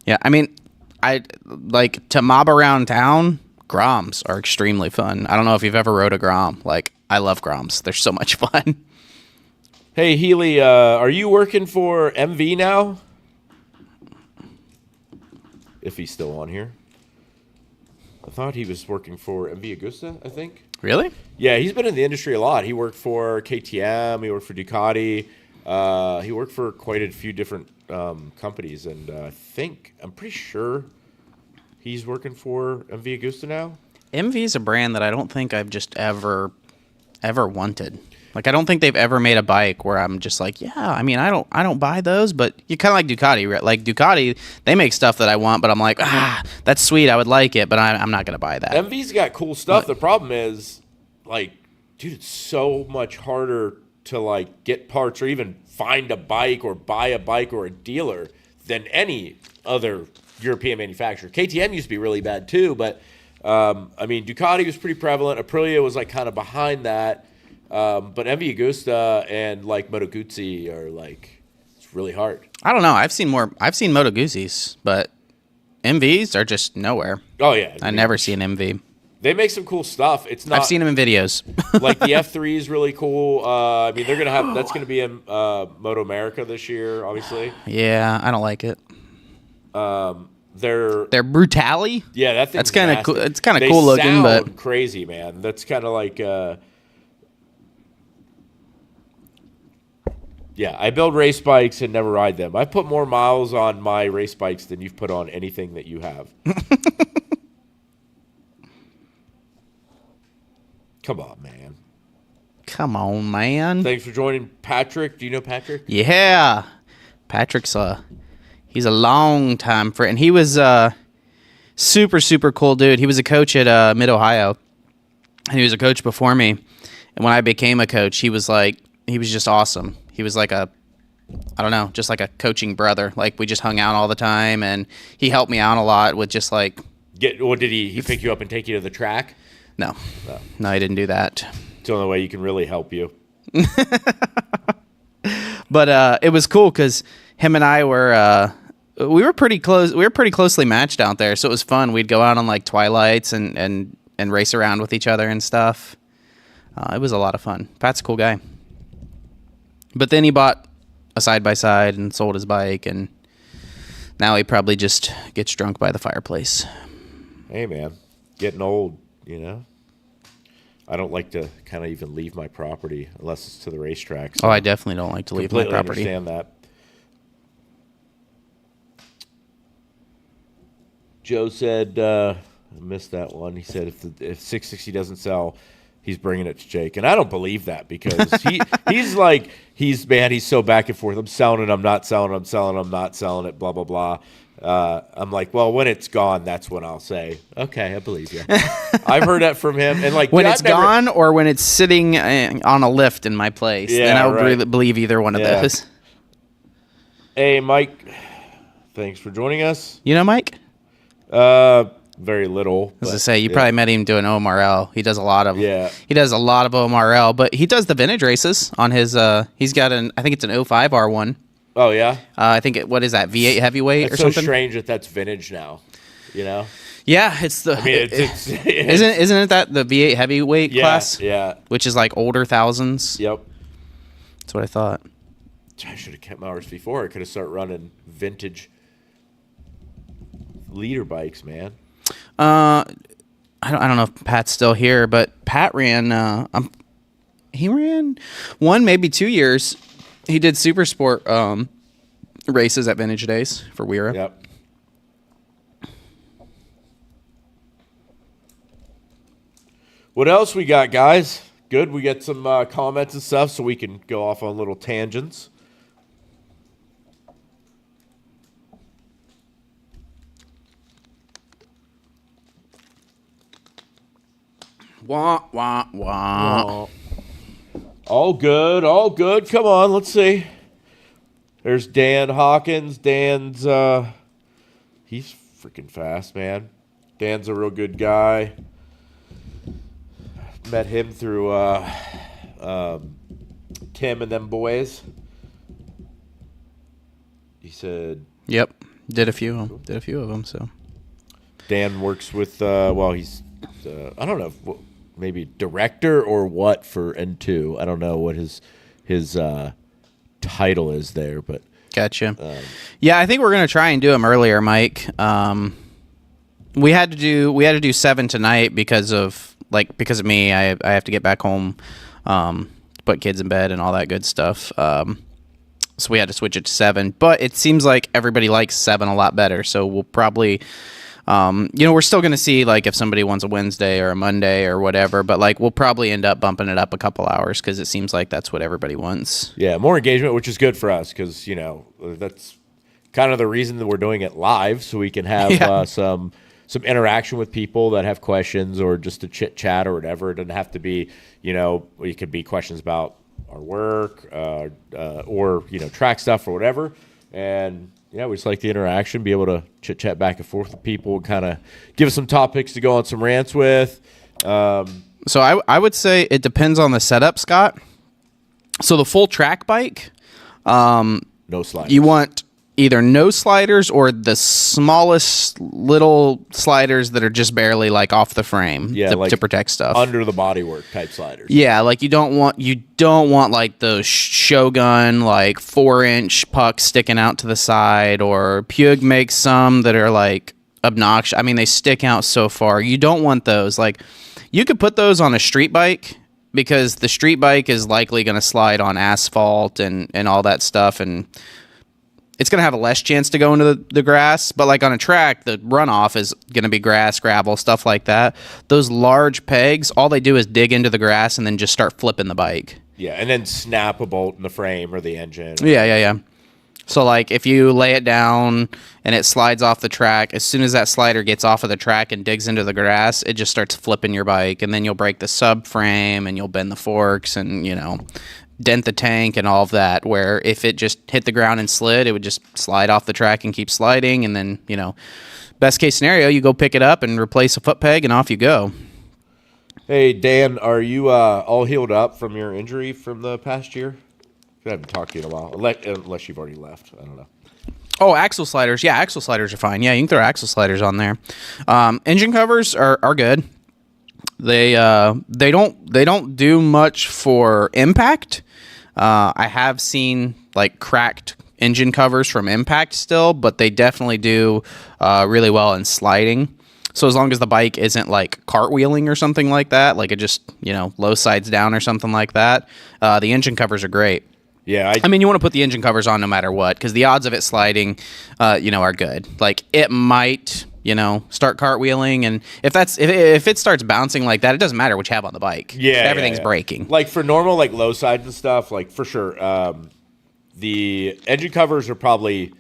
Yeah, I mean, I like to mob around town. Groms are extremely fun. I don't know if you've ever rode a Grom. Like, I love Groms. They're so much fun. Hey, Healy, are you working for MV now? If he's still on here. I thought he was working for MV Agusta, I think. Really? Yeah, he's been in the industry a lot. He worked for KTM. He worked for Ducati. He worked for quite a few different companies. And I'm pretty sure he's working for MV Agusta now. MV is a brand that I don't think I've just ever wanted. Like, I don't think they've ever made a bike where I'm just like, yeah, I mean, I don't buy those, but you kind of like Ducati, right? Like Ducati, they make stuff that I want, but I'm like, that's sweet, I would like it, but I'm not going to buy that. MV's got cool stuff. The problem is, like, dude, it's so much harder to, like, get parts or even find a bike or buy a bike or a dealer than any other European manufacturer. KTM used to be really bad too, but I mean, Ducati was pretty prevalent. Aprilia was like kind of behind that, but MV Agusta and like Moto Guzzi are like really hard. I don't know. I've seen Moto Guzzi's, but MVs are just nowhere. Oh yeah, I never see an MV. They make some cool stuff. It's not. I've seen them in videos. Like the F3 is really cool. I mean, they're gonna have that's gonna be in Moto America this year, obviously. Yeah, I don't like it. They're Brutali. Yeah, that thing's that's kind of cool. nasty. It's kind of They cool looking, sound but crazy, man. That's kind of like. Yeah, I build race bikes and never ride them. I put more miles on my race bikes than you've put on anything that you have. Come on, man. Come on, man. Thanks for joining, Patrick. Do you know Patrick? Yeah. Patrick's he's a long time friend. And he was super, super cool dude. He was a coach at Mid-Ohio. And he was a coach before me. And when I became a coach, he was just awesome. He was like just like a coaching brother. Like we just hung out all the time, and he helped me out a lot with just like. What did he pick you up and take you to the track? No, he didn't do that. It's the only way you can really help you. But it was cool because him and I we were pretty close. We were pretty closely matched out there, so it was fun. We'd go out on like twilights and race around with each other and stuff. It was a lot of fun. Pat's a cool guy. But then he bought a side-by-side and sold his bike, and now he probably just gets drunk by the fireplace. Hey, man. Getting old, you know? I don't like to kind of even leave my property unless it's to the racetrack. So I definitely don't like to leave my property. I understand that. Joe said, I missed that one. He said if 660 doesn't sell, he's bringing it to Jake. And I don't believe that because he's so back and forth. I'm selling it, I'm not selling it, I'm selling it, I'm not selling it, blah, blah, blah. I'm like, well, when it's gone, that's when I'll say, okay, I believe you. I've heard that from him. And like when it's gone or when it's sitting on a lift in my place, then I would believe either one of those. Hey, Mike, thanks for joining us. You know Mike? Very little. As I say, you probably met him doing OMRL. He does a lot of He does a lot of OMRL, but he does the vintage races on his. He's got I think it's an 05 R1. Oh yeah. I think what is that V8 heavyweight or something? It's so strange that's vintage now. You know. Yeah, it's the. I mean, it's isn't it that the V8 heavyweight class? Yeah. Which is like older thousands. Yep. That's what I thought. I should have kept my hours before. I could have started running vintage leader bikes, man. I don't know if Pat's still here, but Pat ran. He ran 1, maybe 2 years. He did super sport races at Vintage Days for Weira. Yep. What else we got, guys? Good. We got some comments and stuff, so we can go off on little tangents. Wah, wah, wah. All good, all good. Come on, let's see. There's Dan Hawkins. Dan's, he's freaking fast, man. Dan's a real good guy. Met him through Tim and them boys. He said... Yep, did a few of them, so. Dan works with, he's, I don't know, maybe director or what for N2. I don't know what his title is there, but gotcha. Yeah, I think we're gonna try and do them earlier, Mike. We had to do 7 tonight because of me. I have to get back home, put kids in bed and all that good stuff. So we had to switch it to 7. But it seems like everybody likes 7 a lot better. So we'll probably. We're still going to see like if somebody wants a Wednesday or a Monday or whatever, but like we'll probably end up bumping it up a couple hours because it seems like that's what everybody wants. Yeah, more engagement, which is good for us because, that's kind of the reason that we're doing it live so we can have some interaction with people that have questions or just a chit chat or whatever. It doesn't have to be, it could be questions about our work or, track stuff or whatever. And yeah, we just like the interaction, be able to chit-chat back and forth with people and kind of give us some topics to go on some rants with. So I would say it depends on the setup, Scott. So the full track bike, not no sliders? You want either no sliders or the smallest little sliders that are just barely like off the frame to protect stuff. Under the bodywork type sliders. Yeah, like you don't want like those Shogun like 4-inch pucks sticking out to the side, or Pug makes some that are like obnoxious. I mean, they stick out so far. You don't want those. Like, you could put those on a street bike, because the street bike is likely going to slide on asphalt and all that stuff, and it's going to have a less chance to go into the grass. But like on a track, the runoff is going to be grass, gravel, stuff like that. Those large pegs, all they do is dig into the grass and then just start flipping the bike. Yeah, and then snap a bolt in the frame or the engine. Yeah. So like if you lay it down and it slides off the track, as soon as that slider gets off of the track and digs into the grass, it just starts flipping your bike, and then you'll break the subframe and you'll bend the forks and, dent the tank and all of that, where if it just hit the ground and slid, it would just slide off the track and keep sliding. And then, best case scenario, you go pick it up and replace a foot peg and off you go. Hey, Dan, are you all healed up from your injury from the past year? I haven't talked to you in a while, unless you've already left. I don't know. Oh, axle sliders. Yeah, axle sliders are fine. Yeah, you can throw axle sliders on there. Engine covers are good. They don't do much for impact. I have seen like cracked engine covers from impact still, but they definitely do really well in sliding. So as long as the bike isn't like cartwheeling or something like that, like it just, low sides down or something like that, the engine covers are great. Yeah, I mean, you want to put the engine covers on no matter what, because the odds of it sliding, are good. Like, it might, start cartwheeling, and if it starts bouncing like that, it doesn't matter what you have on the bike. Yeah, everything's breaking. Like for normal, like low sides and stuff, like for sure, the engine covers are probably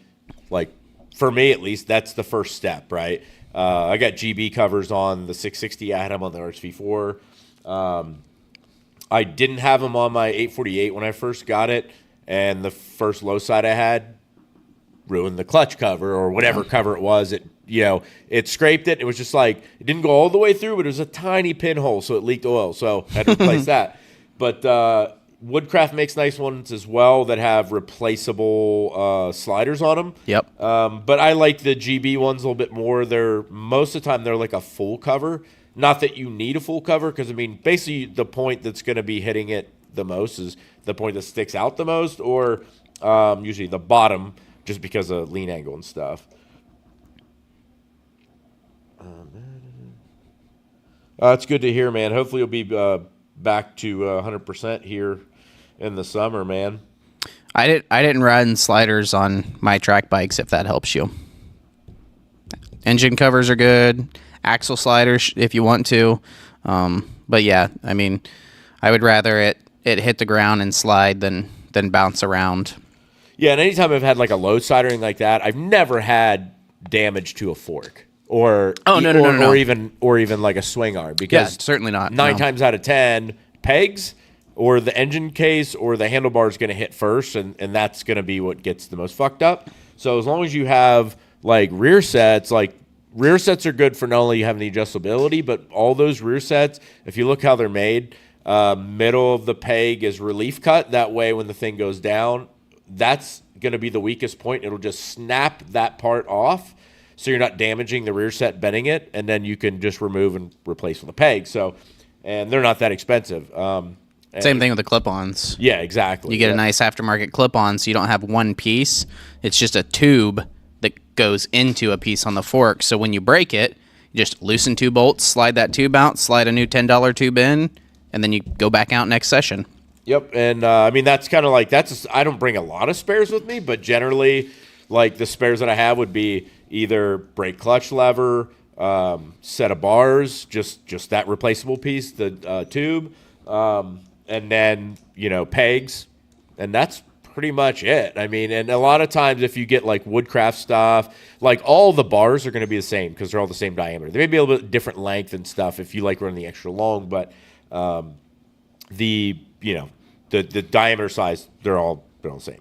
like, for me at least, that's the first step, right? I got GB covers on the 660. I had them on the RSV4. I didn't have them on my 848 when I first got it, and the first low side I had ruined the clutch cover or whatever cover it was. It scraped it. It was just like, it didn't go all the way through, but it was a tiny pinhole, so it leaked oil. So I had to replace that. But Woodcraft makes nice ones as well that have replaceable sliders on them. Yep. But I like the GB ones a little bit more. Most of the time they're like a full cover. Not that you need a full cover, because, I mean, basically the point that's going to be hitting it the most is the point that sticks out the most, or usually the bottom, just because of lean angle and stuff. It's good to hear, man. Hopefully you'll be back to 100% here in the summer, man. I didn't run sliders on my track bikes, if that helps you. Engine covers are good. Axle sliders if you want to. But yeah, I mean, I would rather it hit the ground and slide than bounce around. Yeah, and anytime I've had like a low sidering like that, I've never had damage to a fork or or even like a swing arm, because certainly not. 9 times out of 10 pegs or the engine case or the handlebar is going to hit first, and that's going to be what gets the most fucked up. So as long as you have like rear sets are good for not only having the adjustability, but all those rear sets, if you look how they're made, middle of the peg is relief cut. That way when the thing goes down, that's going to be the weakest point. It'll just snap that part off, so you're not damaging the rear set, bending it, and then you can just remove and replace with a peg. So, and they're not that expensive. Same thing with the clip-ons. Yeah, exactly. You get a nice aftermarket clip-on, so you don't have one piece. It's just a tube that goes into a piece on the fork. So when you break it, you just loosen 2 bolts, slide that tube out, slide a new $10 tube in, and then you go back out next session. Yep, and I mean, that's kind of like, I don't bring a lot of spares with me, but generally, like the spares that I have would be either brake clutch lever, set of bars, just that replaceable piece, the tube, and then, pegs, and that's pretty much it. I mean, and a lot of times if you get like Woodcraft stuff, like all the bars are going to be the same because they're all the same diameter. They may be a little bit different length and stuff if you like running the extra long, but the diameter size, they're all the same.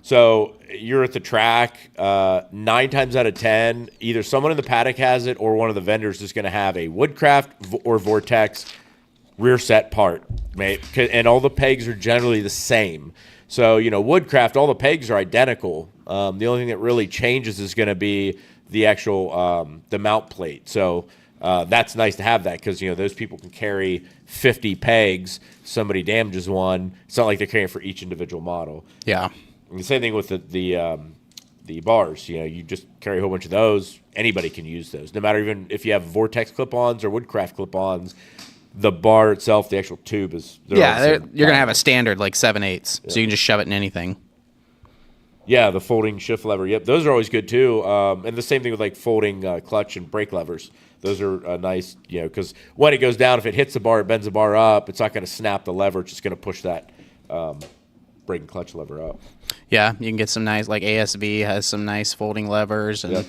So you're at the track, 9 times out of 10, either someone in the paddock has it or one of the vendors is going to have a Woodcraft or Vortex rear set part, mate, and all the pegs are generally the same. So, Woodcraft, all the pegs are identical. The only thing that really changes is going to be the actual the mount plate. So that's nice to have that because, those people can carry 50 pegs. Somebody damages one. It's not like they're carrying for each individual model. Yeah. And the same thing with the bars. You just carry a whole bunch of those. Anybody can use those, no matter even if you have Vortex clip-ons or Woodcraft clip-ons. The bar itself, the actual tube is... You're going to have a standard like 7/8, so you can just shove it in anything. Yeah, the folding shift lever. Yep, those are always good too. And the same thing with like folding clutch and brake levers. Those are nice, because when it goes down, if it hits the bar, it bends the bar up. It's not going to snap the lever. It's just going to push that brake and clutch lever up. Yeah, you can get some nice, like ASV has some nice folding levers. And, yep.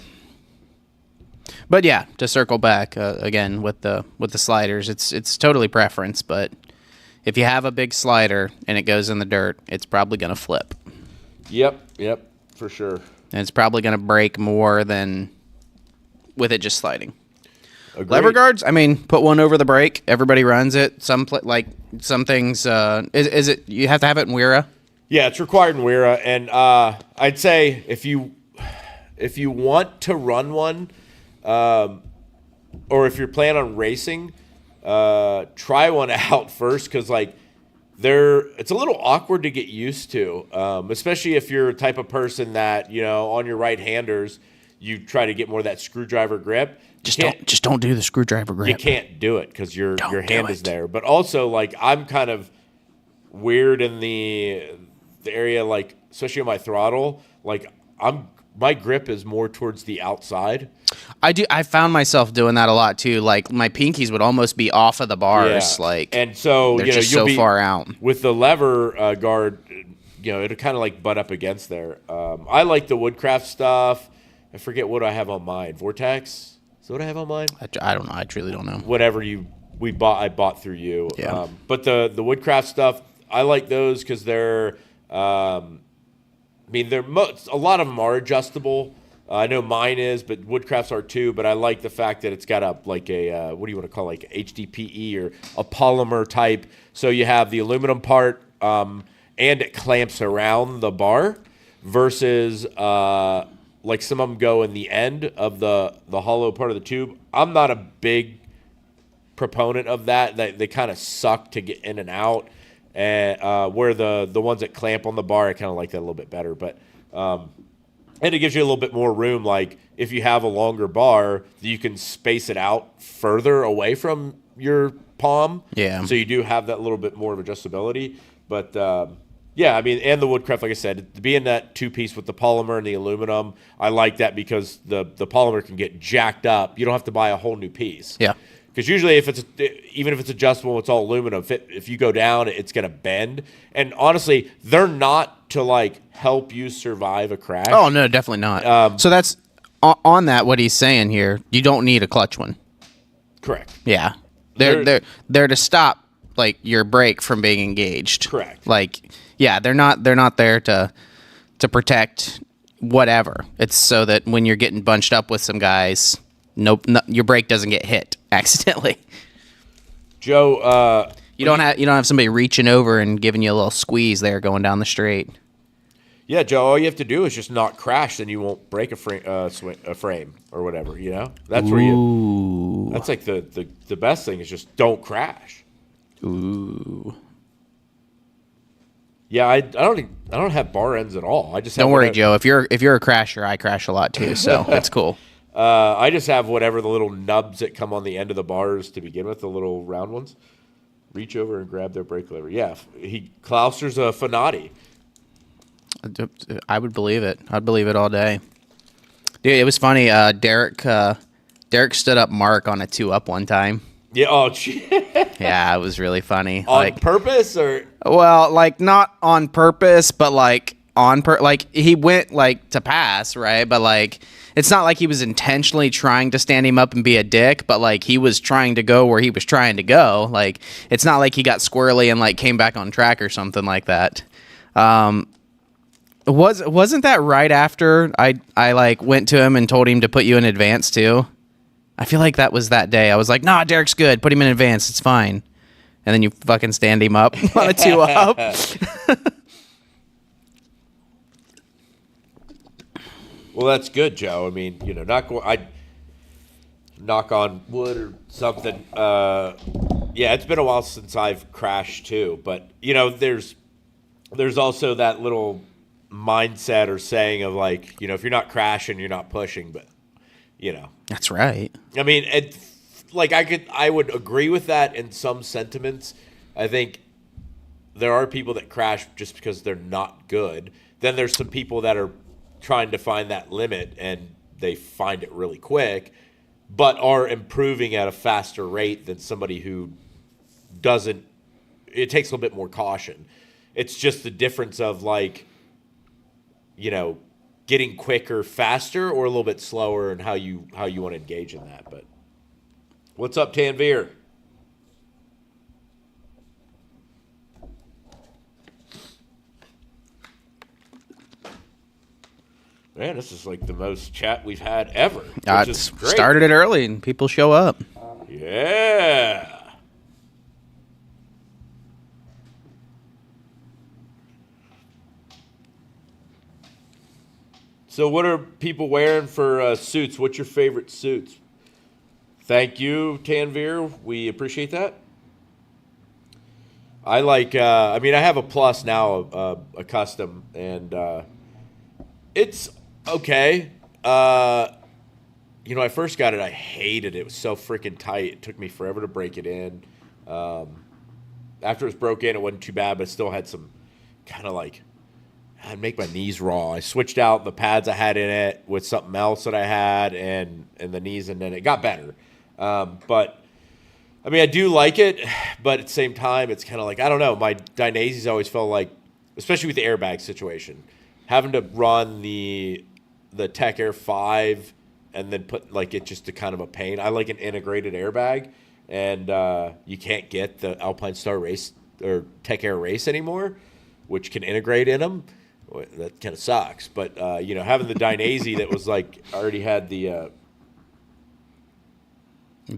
But yeah, to circle back again with the sliders, it's totally preference. But if you have a big slider and it goes in the dirt, it's probably going to flip. Yep, for sure. And it's probably going to break more than with it just sliding. Agreed. Lever guards, I mean, put one over the brake. Everybody runs it. Some things. Is it you have to have it in Wera? Yeah, it's required in Wera, and I'd say if you want to run one, or if you're planning on racing, try one out first because it's a little awkward to get used to, especially if you're a type of person that on your right-handers you try to get more of that screwdriver grip. Just don't do the screwdriver grip. You can't do it because your hand is there. But also, I'm kind of weird in the area, especially on my throttle. My grip is more towards the outside. I found myself doing that a lot too. Like my pinkies would almost be off of the bars. Yeah. And so they're just so far out. With the lever guard, it'll kind of butt up against there. I like the Woodcraft stuff. I forget what I have on mine. Vortex. Is that what I have on mine? I don't know. I truly don't know. Whatever I bought through you. Yeah. But the Woodcraft stuff, I like those because they're. A lot of them are adjustable. I know mine is, but Woodcrafts are too. But I like the fact that it's got what do you want to call HDPE or a polymer type. So you have the aluminum part, and it clamps around the bar, versus some of them go in the end of the hollow part of the tube. I'm not a big proponent of that. They kind of suck to get in and out. And where the ones that clamp on the bar, I kind of like that a little bit better. But and it gives you a little bit more room. If you have a longer bar, you can space it out further away from your palm. Yeah. So you do have that little bit more of adjustability. But and the Woodcraft, like I said, being that two-piece with the polymer and the aluminum, I like that because the polymer can get jacked up. You don't have to buy a whole new piece. Yeah. Because usually, even if it's adjustable, it's all aluminum. If you go down, it's going to bend. And honestly, they're not to help you survive a crash. Oh no, definitely not. So that's on that. What he's saying here, you don't need a clutch one. Correct. Yeah, they're to stop your brake from being engaged. Correct. They're not there to protect whatever. It's so that when you're getting bunched up with some guys, your brake doesn't get hit accidentally. Joe, you don't have somebody reaching over and giving you a little squeeze there going down the straight. Yeah, Joe. All you have to do is just not crash, then you won't break a frame or whatever. That's where you. That's the best thing is just don't crash. Ooh. Yeah, I don't have bar ends at all. I just don't worry, Joe. If you're a crasher, I crash a lot too, so it's cool. I just have whatever the little nubs that come on the end of the bars to begin with, the little round ones. Reach over and grab their brake lever. Yeah, Klauser's a Fanati. I would believe it. I'd believe it all day. Dude, it was funny. Derek stood up Mark on a 2-up one time. Yeah. Oh, gee. Yeah, it was really funny. On purpose or? Well, not on purpose, but he went to pass, right? But it's not like he was intentionally trying to stand him up and be a dick, but he was trying to go where he was trying to go. It's not like he got squirrely and came back on track or something like that. Wasn't that right after I went to him and told him to put you in advance too? I feel like that was that day. I was like, nah, Derek's good. Put him in advance. It's fine. and then you fucking stand him up on a 2-up. Well, that's good, Joe. I mean, you know, I knock on wood or something. Yeah, it's been a while since I've crashed too, but you know, there's also that little mindset or saying of like, you know, if you're not crashing, you're not pushing, but you know. That's right. I mean, I would agree with that in some sentiments. I think there are people that crash just because they're not good. Then there's some people that are trying to find that limit and they find it really quick, but are improving at a faster rate than somebody who doesn't. It takes a little bit more caution. It's just the difference of like, you know, getting quicker, faster, or a little bit slower, and how you want to engage in that. But what's up, Tanvir? Man, this is like the most chat we've had ever. Which is great. Started it early and people show up. Yeah. So what are people wearing for suits? What's your favorite suits? Thank you, Tanvir. We appreciate that. I like, I have a Plus now, a custom, and it's okay. You know, I first got it, I hated it. It was so freaking tight. It took me forever to break it in. After it was broke in, it wasn't too bad, but it still had some kind of like, I'd make my knees raw. I switched out the pads I had in it with something else that I had and the knees, and then it got better. But, I mean, I do like it, but at the same time, it's kind of like, I don't know. My Dainesi's always felt like, especially with the airbag situation, having to run the Tech Air 5 and then put, like, it just to kind of a pain. I like an integrated airbag, and you can't get the Alpine Star Race or Tech Air Race anymore, which can integrate in them. That kind of sucks. But, you know, having the Dainese that was like, already had the...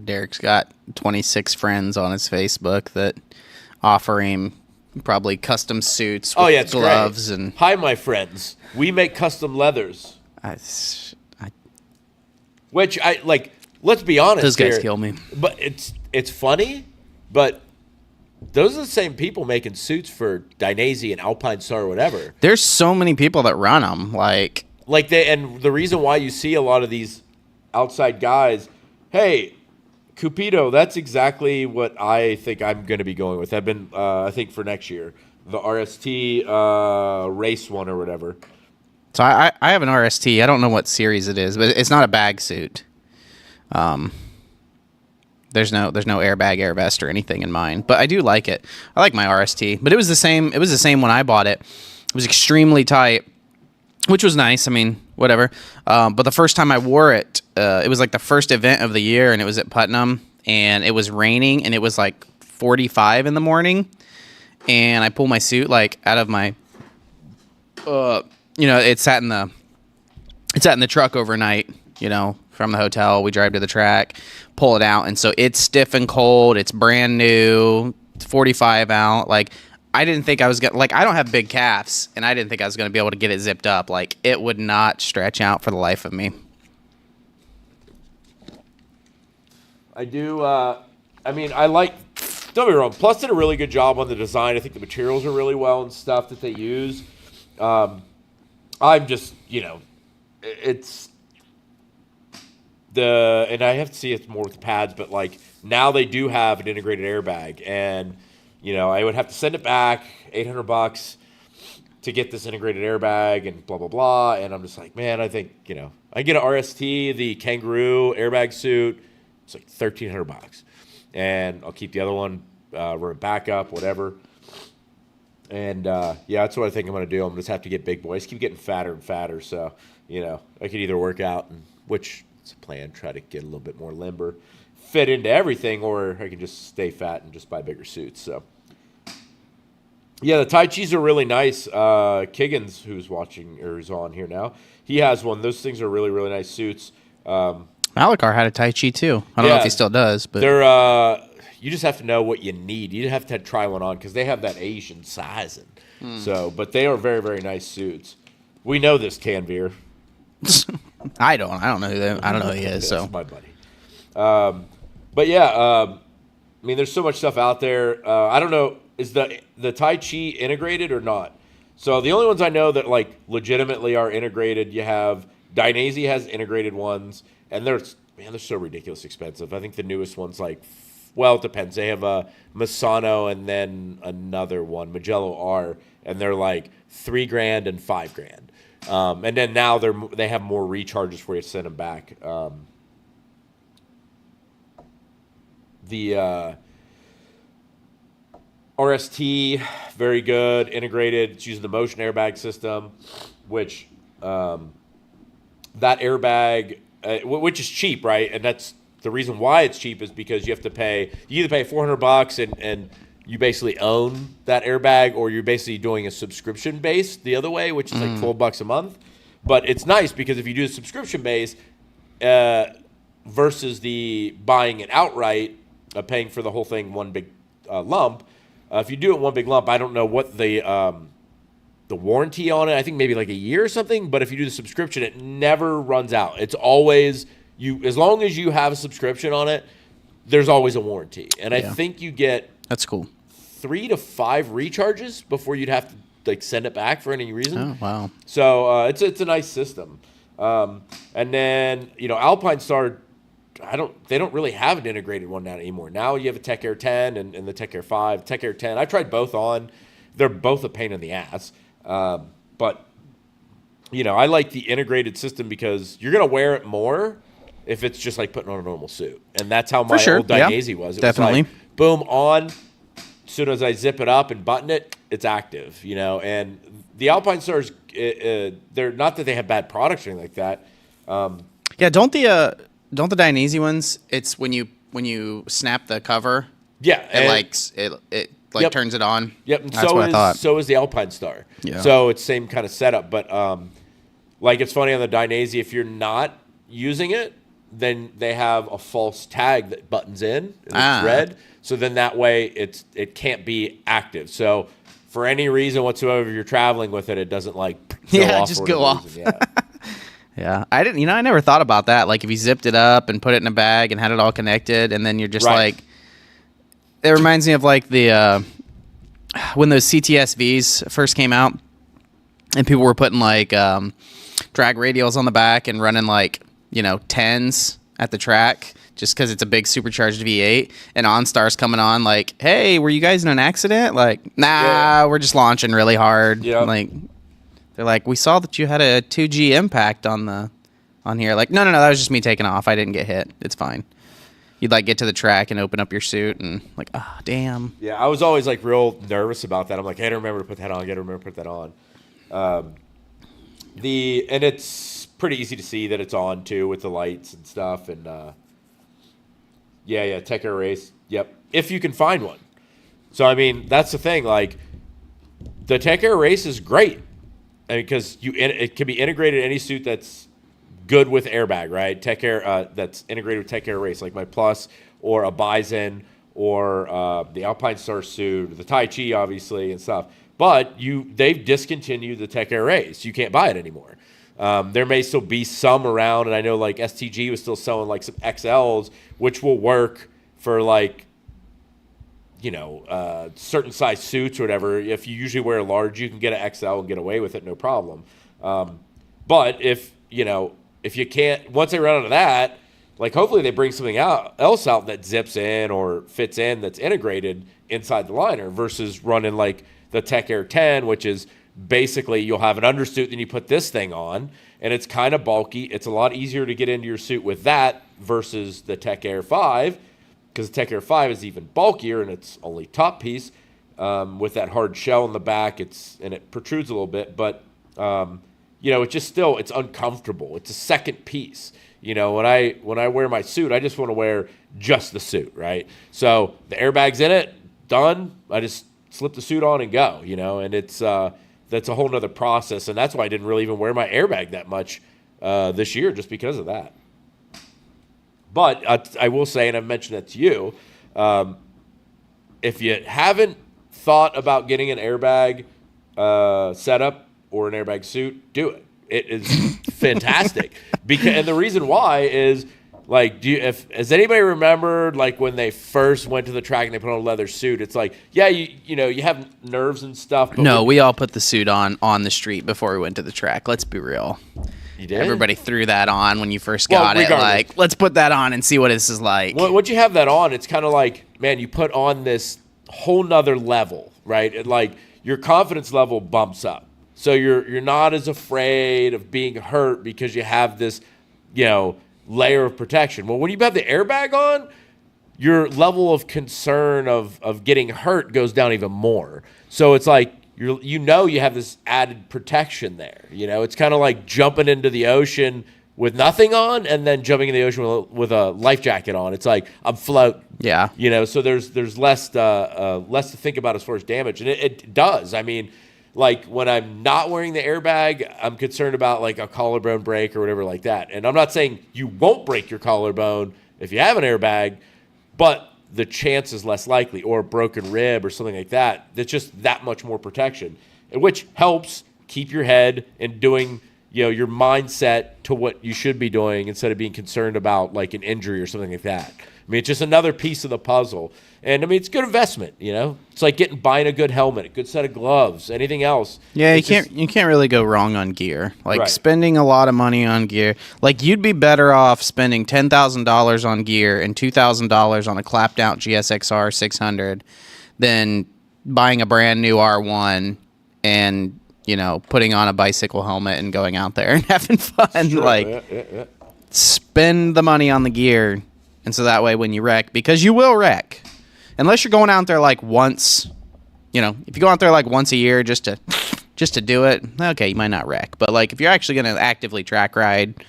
Derek's got 26 friends on his Facebook that offer him probably custom suits with gloves. Great. And hi, my friends. We make custom leathers. Which I like. Let's be honest. Those guys kill me. But it's funny, but those are the same people making suits for Dainese and Alpine Star or whatever. There's so many people that run them. Like and the reason why you see a lot of these outside guys, hey, Cupido, that's exactly what I think I'm going to be going with. I've been, I think for next year, the RST race one or whatever. So I have an RST. I don't know what series it is, but it's not a bag suit. There's no airbag, air vest, or anything in mine. But I do like it. I like my RST. But it was the same. It was the same when I bought it. It was extremely tight, which was nice. I mean, whatever. But the first time I wore it, it was like the first event of the year, and it was at Putnam, and it was raining, and it was like 45 in the morning, and I pulled my suit like out of my, you know, it sat in the truck overnight, you know, from the hotel. We drive to the track, pull it out, and so it's stiff and cold. It's brand new. It's 45 out. Like, I didn't think I was going to, like, I don't have big calves, and I didn't think I was going to be able to get it zipped up. Like, it would not stretch out for the life of me. I do, I like, don't be wrong, Plus did a really good job on the design. I think the materials are really well and stuff that they use. I'm just, you know, it's and I have to see it more with the pads, but like, now they do have an integrated airbag, and you know, I would have to send it back, $800 to get this integrated airbag and blah, blah, blah. And I'm just like, man, I think, you know, I get an RST, the Kangaroo airbag suit. It's like $1,300. And I'll keep the other one, run it back up, whatever. And, yeah, that's what I think I'm going to do. I'm going to just have to get big boys. Keep getting fatter and fatter. So, you know, I could either work out, which is a plan, try to get a little bit more limber, fit into everything, or I can just stay fat and just buy bigger suits. So, yeah, the Tai Chis are really nice. Kiggins, who's watching or is on here now, he has one. Those things are really, really nice suits. Malachar had a Tai Chi too. I don't know if he still does, but they're you just have to know what you need. You have to try one on because they have that Asian sizing. So, but they are very, very nice suits. We know this Canveer. I don't know who he is. So That's my buddy. But yeah, I mean, there's so much stuff out there. I don't know, is the Tai Chi integrated or not? So the only ones I know that like legitimately are integrated, you have Dainese has integrated ones, and they're so ridiculous expensive. I think the newest one's like, well, it depends. They have a Masano and then another one, Magello R, and they're like $3,000 and $5,000. And then now they have more recharges for you to send them back. The RST, very good, integrated. It's using the motion airbag system, which that airbag, which is cheap, right? And that's the reason why it's cheap is because you either pay $400 and you basically own that airbag, or you're basically doing a subscription base the other way, which is like $12 a month. But it's nice because if you do a subscription base versus the buying it outright, paying for the whole thing one big lump. If you do it one big lump, I don't know what the warranty on it. I think maybe like a year or something. But if you do the subscription, it never runs out. It's always as long as you have a subscription on it, there's always a warranty. And I think you get that's cool 3 to 5 recharges before you'd have to like send it back for any reason. Oh wow! So it's a nice system. And then Alpine Star. They don't really have an integrated one now anymore. Now you have a Tech Air 10 and the Tech Air 5. Tech Air 10, I tried both on. They're both a pain in the ass. But, I like the integrated system because you're going to wear it more if it's just like putting on a normal suit. And that's how my old Dainese was. It definitely. was like, boom, on. As soon as I zip it up and button it, it's active, And the Alpine Stars, they're not that they have bad products or anything like that. Don't the Dainese ones? It's when you snap the cover. Yeah, it turns it on. Yep, and that's what I thought. So is the Alpine Star. Yeah. So it's same kind of setup, but it's funny on the Dainese, if you're not using it, then they have a false tag that buttons in and it's red. So then that way it can't be active. So for any reason whatsoever, if you're traveling with it, it doesn't go off. Just go off. Yeah. Yeah, I didn't. I never thought about that. Like if you zipped it up and put it in a bag and had it all connected, and then you're just like, it reminds me of like the when those CTSVs first came out, and people were putting like drag radials on the back and running like 10s at the track just because it's a big supercharged V8, and OnStar's coming on like, hey, were you guys in an accident? Like, nah, we're just launching really hard. Yeah, like. They're like, we saw that you had a 2G impact on here. Like, no, that was just me taking off. I didn't get hit. It's fine. You'd like get to the track and open up your suit and like, damn. Yeah, I was always like real nervous about that. I'm like, I gotta remember to put that on. And it's pretty easy to see that it's on too with the lights and stuff. And Tech Air Race. Yep, if you can find one. So I mean, that's the thing. Like, the Tech Air Race is great. Because it can be integrated in any suit that's good with airbag, right? Tech Air that's integrated with Tech Air Race, like my Plus or a Bison or the Alpine Star suit, the Tai Chi, obviously, and stuff. But they've discontinued the Tech Air Race. You can't buy it anymore. There may still be some around, and I know like STG was still selling like some XLs, which will work for like certain size suits or whatever. If you usually wear a large, you can get an XL and get away with it, no problem. But if you can't, once they run out of that, like hopefully they bring something else out that zips in or fits in that's integrated inside the liner versus running like the Tech Air 10, which is basically you'll have an undersuit, then you put this thing on, and it's kind of bulky. It's a lot easier to get into your suit with that versus the Tech Air 5. Because the Tech Air 5 is even bulkier and it's only top piece with that hard shell in the back. And it protrudes a little bit, but it's just still it's uncomfortable. It's a second piece. When I wear my suit, I just want to wear just the suit, right? So the airbag's in it, done. I just slip the suit on and go. And it's that's a whole nother process, and that's why I didn't really even wear my airbag that much this year, just because of that. But I will say, and I've mentioned that to you, if you haven't thought about getting an airbag setup or an airbag suit, do it. It is fantastic. And the reason why is, like, has anybody remembered, like, when they first went to the track and they put on a leather suit? It's like, yeah, you have nerves and stuff. But no, we all put the suit on the street before we went to the track. Let's be real. You did? Everybody threw that on when you first got it. Like, let's put that on and see what this is like. Once you have that on, it's kind of like, man, you put on this whole nother level, right? And, like, your confidence level bumps up. So you're not as afraid of being hurt because you have this, layer of protection. Well, when you have the airbag on, your level of concern of getting hurt goes down even more. So it's like you have this added protection there. It's kind of like jumping into the ocean with nothing on and then jumping in the ocean with a life jacket on. It's like I'm floating. Yeah. So there's less to think about as far as damage, and it does. I mean, like, when I'm not wearing the airbag, I'm concerned about, like, a collarbone break or whatever like that. And I'm not saying you won't break your collarbone if you have an airbag, but the chance is less likely, or a broken rib or something like that. That's just that much more protection, which helps keep your head and doing, your mindset to what you should be doing instead of being concerned about, like, an injury or something like that. I mean, it's just another piece of the puzzle. And, I mean, it's a good investment, It's like buying a good helmet, a good set of gloves, anything else. Yeah, you can't really go wrong on gear. Like, spending a lot of money on gear. Like, you'd be better off spending $10,000 on gear and $2,000 on a clapped-out GSXR 600 than buying a brand-new R1 and, putting on a bicycle helmet and going out there and having fun. Sure. Like, yeah. Spend the money on the gear, and so that way when you wreck, because you will wreck. Unless you're going out there like once, if you go out there like once a year just to do it, okay, you might not wreck. But, like, if you're actually going to actively track ride,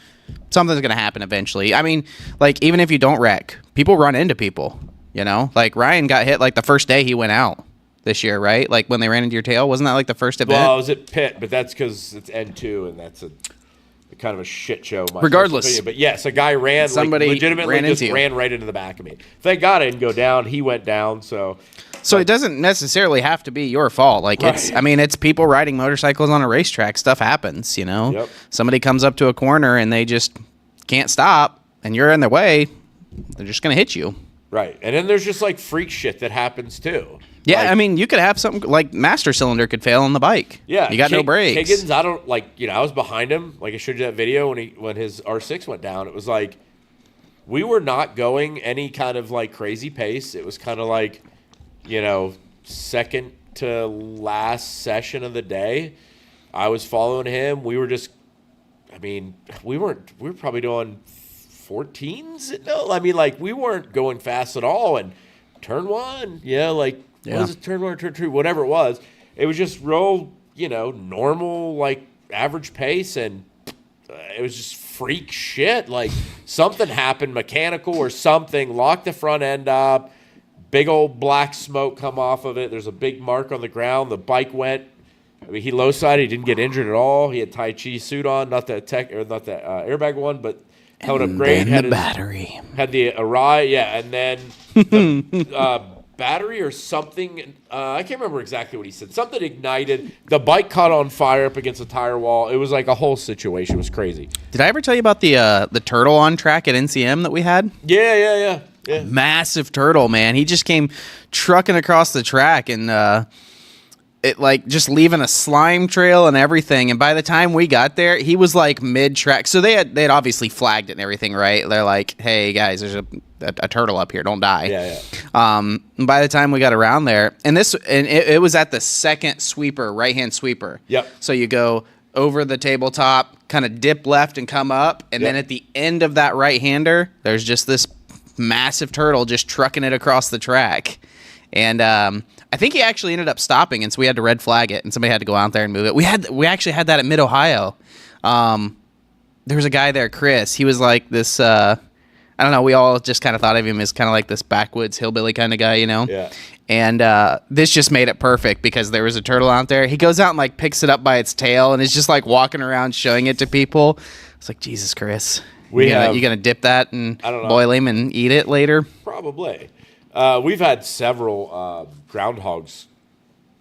something's going to happen eventually. I mean, like, even if you don't wreck, people run into people, Like, Ryan got hit, like, the first day he went out this year, right? Like, when they ran into your tail, wasn't that, like, the first event? Well, I was at Pitt, but that's because it's N2, and that's a kind of a shit show. Regardless. But yes, a guy Somebody legitimately ran right into the back of me. Thank God I didn't go down. He went down, so it doesn't necessarily have to be your fault. Like, right. It's people riding motorcycles on a racetrack. Stuff happens, Yep. Somebody comes up to a corner and they just can't stop, and you're in their way. They're just going to hit you. Right. And then there's just, like, freak shit that happens too. Yeah, like, you could have something like master cylinder could fail on the bike. Yeah, you got no brakes. Higgins, I was behind him. Like I showed you that video when his R6 went down. It was like we were not going any kind of like crazy pace. It was kind of like, second to last session of the day. I was following him. We were just, we were probably doing 14s. No, like we weren't going fast at all. And turn one, what was it, turn one or turn two, whatever it was just real, normal, like, average pace, and it was just freak shit. Like, something happened, mechanical or something, locked the front end up, big old black smoke come off of it. There's a big mark on the ground. The bike went, he low-sided, he didn't get injured at all. He had Tai Chi suit on, not the airbag one, but held up great. Had the battery. Had the Arai, yeah, and then the battery or something. I can't remember exactly what he said. Something ignited. The bike caught on fire up against a tire wall. It was like a whole situation. It was crazy. Did I ever tell you about the turtle on track at NCM that we had? Yeah. Massive turtle, man. He just came trucking across the track and it like just leaving a slime trail and everything. And by the time we got there, he was like mid track. So they had obviously flagged it and everything, right? They're like, "Hey guys, there's a turtle up here. Don't die." Yeah. And by the time we got around there, and it was at the second sweeper, right hand sweeper. Yep. So you go over the tabletop, kind of dip left and come up, and then at the end of that right hander, there's just this massive turtle just trucking it across the track. And I think he actually ended up stopping, and so we had to red flag it, and somebody had to go out there and move it. We actually had that at Mid Ohio. There was a guy there, Chris. He was like this. I don't know. We all just kind of thought of him as kind of like this backwoods hillbilly kind of guy, Yeah. And this just made it perfect because there was a turtle out there. He goes out and like picks it up by its tail and is just like walking around showing it to people. It's like, Jesus, Chris, you gonna dip that and boil him and eat it later? Probably. We've had several groundhogs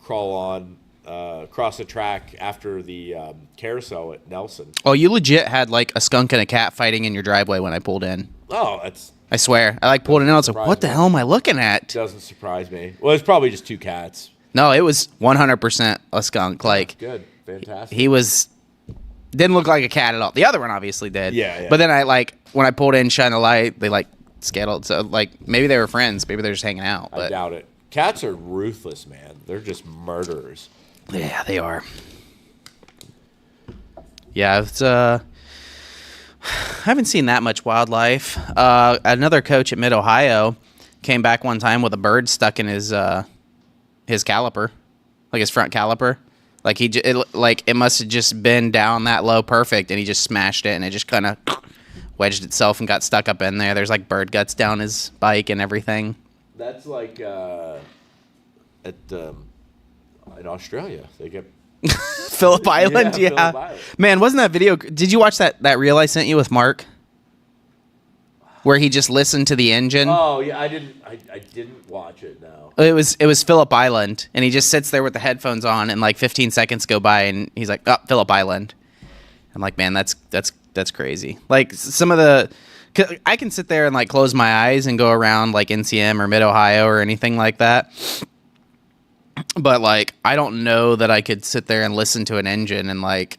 crawl on across the track after the carousel at Nelson. Oh, you legit had like a skunk and a cat fighting in your driveway when I pulled in. Oh, that's I swear. I like pulled in and I was like, what the hell am I looking at? doesn't surprise me. Well, it's probably just two cats. No, it was 100% a skunk. Like, Good, fantastic. he was didn't look like a cat at all. The other one obviously did. Yeah. But then I like when I pulled in, shine the light, they like scuttled. So like maybe they were friends. Maybe they're just hanging out. I But doubt it. Cats are ruthless, man. They're just murderers. yeah, they are. Yeah, it's I haven't seen that much wildlife. Another coach at Mid Ohio came back one time with a bird stuck in his caliper, like his front caliper. Like it must have just been down that low, perfect, and he just smashed it, and it just kind of wedged itself and got stuck up in there. There's like bird guts down his bike and everything. That's like in Australia. They get Phillip Island, yeah. Phillip Island. Man, wasn't that video? Did you watch that reel I sent you with Mark, where he just listened to the engine? Oh yeah, I didn't watch it. No. It was Phillip Island, and he just sits there with the headphones on, and like 15 seconds go by, and he's like, "Oh, Phillip Island." I'm like, man, that's crazy. Like some of the, 'cause I can sit there and like close my eyes and go around like NCM or Mid Ohio or anything like that. But like, I don't know that I could sit there and listen to an engine and like,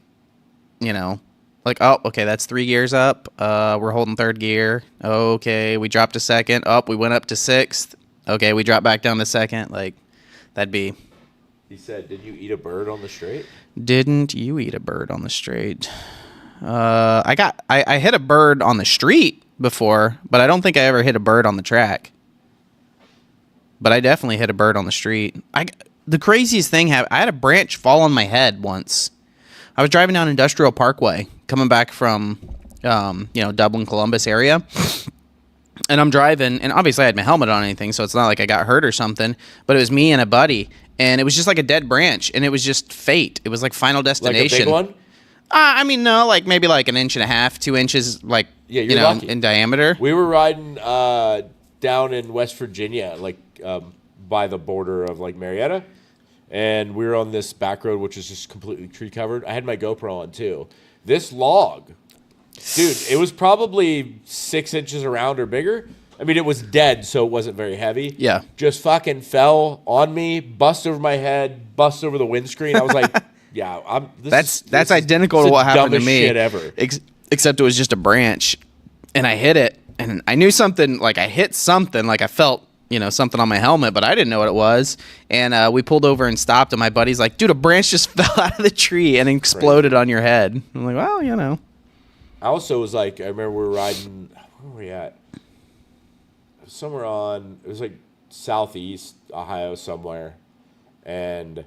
like, oh, okay, that's 3 gears up. We're holding third gear. Okay, we dropped a second. Oh, we went up to sixth. Okay, we dropped back down to second. Like, that'd be. He said, "Did you eat a bird on the straight?" Didn't you eat a bird on the straight? I hit a bird on the street before, but I don't think I ever hit a bird on the track. But I definitely hit a bird on the street. The craziest thing happened. I had a branch fall on my head once. I was driving down Industrial Parkway, coming back from, Dublin, Columbus area. And I'm driving, and obviously I had my helmet on, anything, so it's not like I got hurt or something. But it was me and a buddy, and it was just like a dead branch, and it was just fate. It was like Final Destination. Like a big one? I mean, no, like maybe like an inch and a half, 2 inches, like lucky. in diameter. We were riding down in West Virginia, like by the border of like Marietta, and we were on this back road, which is just completely tree covered. I had my GoPro on too. This log, dude, it was probably 6 inches around or bigger. I mean, it was dead, so it wasn't very heavy. Yeah. Just fucking fell on me, bust over my head, bust over the windscreen. I was like, yeah, That's identical to what happened to me. Shit ever. Except it was just a branch, and I hit it, and I knew something. Like I hit something. Like I felt something on my helmet, but I didn't know what it was. And we pulled over and stopped, and my buddy's like, "Dude, a branch just fell out of the tree and exploded on your head." I'm like, "Well, I also was like, I remember we were riding. Where were we at? Somewhere it was like southeast Ohio somewhere, and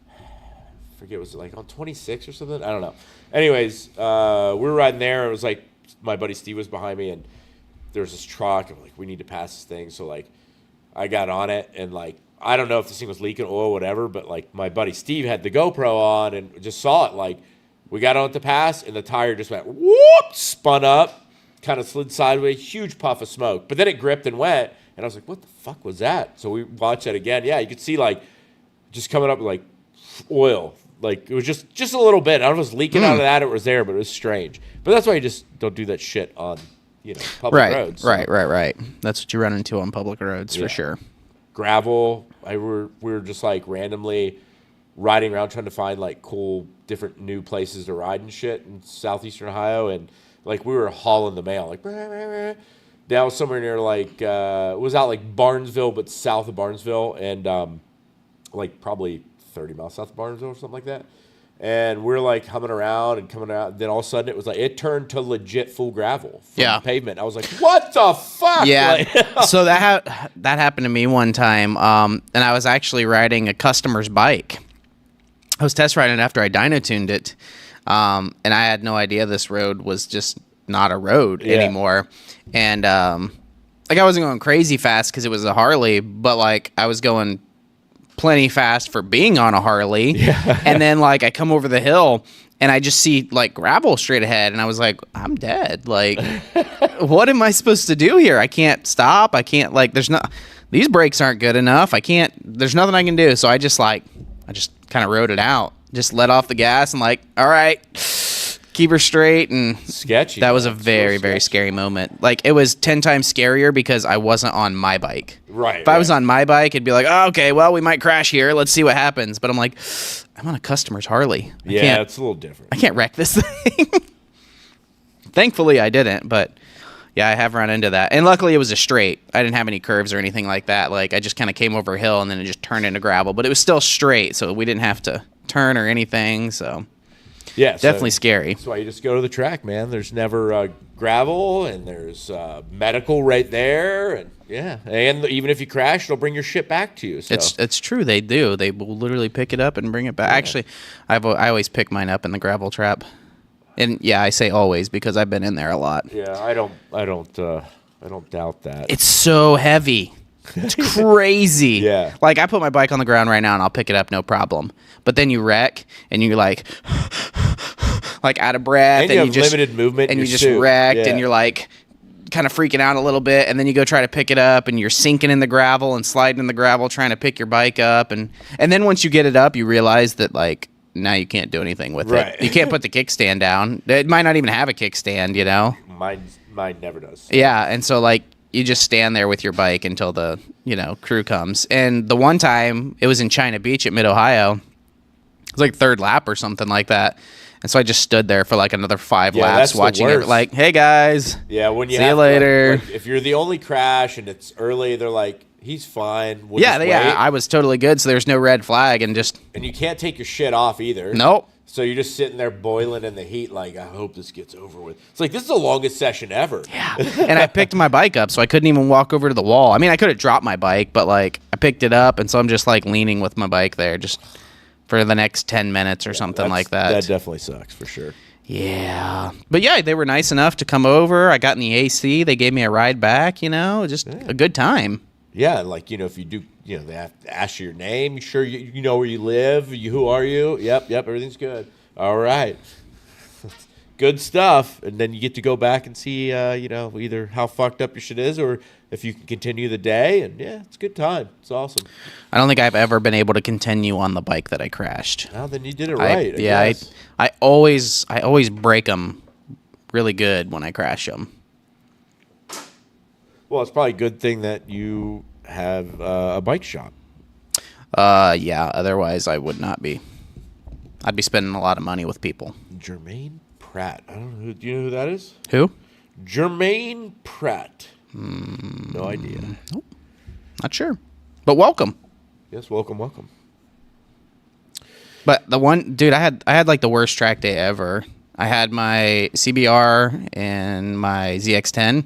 I forget, was it like on 26 or something? I don't know. Anyways, we were riding there. It was like my buddy Steve was behind me, and there was this truck. I'm like, we need to pass this thing. So like, I got on it, and like, I don't know if this thing was leaking oil, or whatever, but like my buddy Steve had the GoPro on and just saw it. Like, we got on at the pass, and the tire just went whoop, spun up, kind of slid sideways, huge puff of smoke. But then it gripped and went, and I was like, what the fuck was that? So we watched that again. Yeah, you could see like just coming up with like oil. Like, it was just a little bit. I don't know if it was leaking out of that or it was there, but it was strange. But that's why you just don't do that shit on, public roads. So. Right. That's what you run into on public roads for sure. Gravel. We were just like randomly riding around trying to find like cool, different new places to ride and shit in southeastern Ohio. And like we were hauling the mail, like down somewhere near like, it was out like Barnesville, but south of Barnesville. And like probably 30 miles south of Barnesville or something like that. And we're like humming around and coming out. Then all of a sudden it turned to legit full gravel from pavement. I was like, what the fuck? Yeah. So that happened to me one time. And I was actually riding a customer's bike. I was test riding it after I dyno tuned it. And I had no idea this road was just not a road anymore. And like I wasn't going crazy fast because it was a Harley, but like I was going plenty fast for being on a Harley. Yeah. And then like I come over the hill and I just see like gravel straight ahead, and I was like, I'm dead. Like, what am I supposed to do here? I can't stop. I can't, like, these brakes aren't good enough. There's nothing I can do. So I just kind of rode it out. Just let off the gas and like, all right, keep her straight. And sketchy. That was a very, very scary moment. Like, it was 10 times scarier because I wasn't on my bike. Right. If I was on my bike, it'd be like, oh, okay, well, we might crash here. Let's see what happens. But I'm like, I'm on a customer's Harley. Yeah, it's a little different. I can't wreck this thing. Thankfully, I didn't, but yeah, I have run into that. And luckily, it was a straight. I didn't have any curves or anything like that. Like, I just kind of came over a hill and then it just turned into gravel. But it was still straight, so we didn't have to turn or anything. So yeah, definitely scary. That's why you just go to the track, man. There's never gravel, and there's medical right there, and yeah, and even if you crash, they'll bring your shit back to you. So. It's true. They do. They will literally pick it up and bring it back. Yeah. Actually, I always pick mine up in the gravel trap, and yeah, I say always because I've been in there a lot. Yeah, I don't doubt that. It's so heavy. It's crazy. Yeah. Like, I put my bike on the ground right now and I'll pick it up, no problem. But then you wreck and you're like out of breath, and you have just limited movement, and you just suit. wrecked, yeah. and you're like kind of freaking out a little bit, and then you go try to pick it up and you're sinking in the gravel and sliding in the gravel trying to pick your bike up, and then once you get it up, you realize that like now you can't do anything with it. You can't put the kickstand down. It might not even have a kickstand, you know. Mine never does. Yeah, and so like you just stand there with your bike until the, crew comes. And the one time, it was in China Beach at Mid-Ohio. It was like third lap or something like that. And so I just stood there for like another 5 laps watching it. Like, hey, guys. Yeah, when you see you later. Like, if you're the only crash and it's early, they're like, he's fine. Yeah, I was totally good, so there's no red flag. And you can't take your shit off either. Nope. So you're just sitting there boiling in the heat like, I hope this gets over with. It's like, this is the longest session ever. Yeah. And I picked my bike up, so I couldn't even walk over to the wall. I mean, I could have dropped my bike, but, like, I picked it up, and so I'm just, like, leaning with my bike there just for the next 10 minutes or something like that. That definitely sucks, for sure. Yeah. But, yeah, they were nice enough to come over. I got in the AC. They gave me a ride back, just a good time. Yeah, like, if you do, they have to ask you your name. You sure you know where you live? Who are you? Yep, everything's good. All right. Good stuff. And then you get to go back and see, either how fucked up your shit is or if you can continue the day. And, yeah, it's a good time. It's awesome. I don't think I've ever been able to continue on the bike that I crashed. Well, then you did it right. I always break them really good when I crash them. Well, it's probably a good thing that you have a bike shop. Yeah. Otherwise, I would not be. I'd be spending a lot of money with people. Jermaine Pratt. I don't know. Do you know who that is? Who? Jermaine Pratt. No idea. Nope. Not sure. But welcome. Yes, welcome. But the one, dude, I had like the worst track day ever. I had my CBR and my ZX10.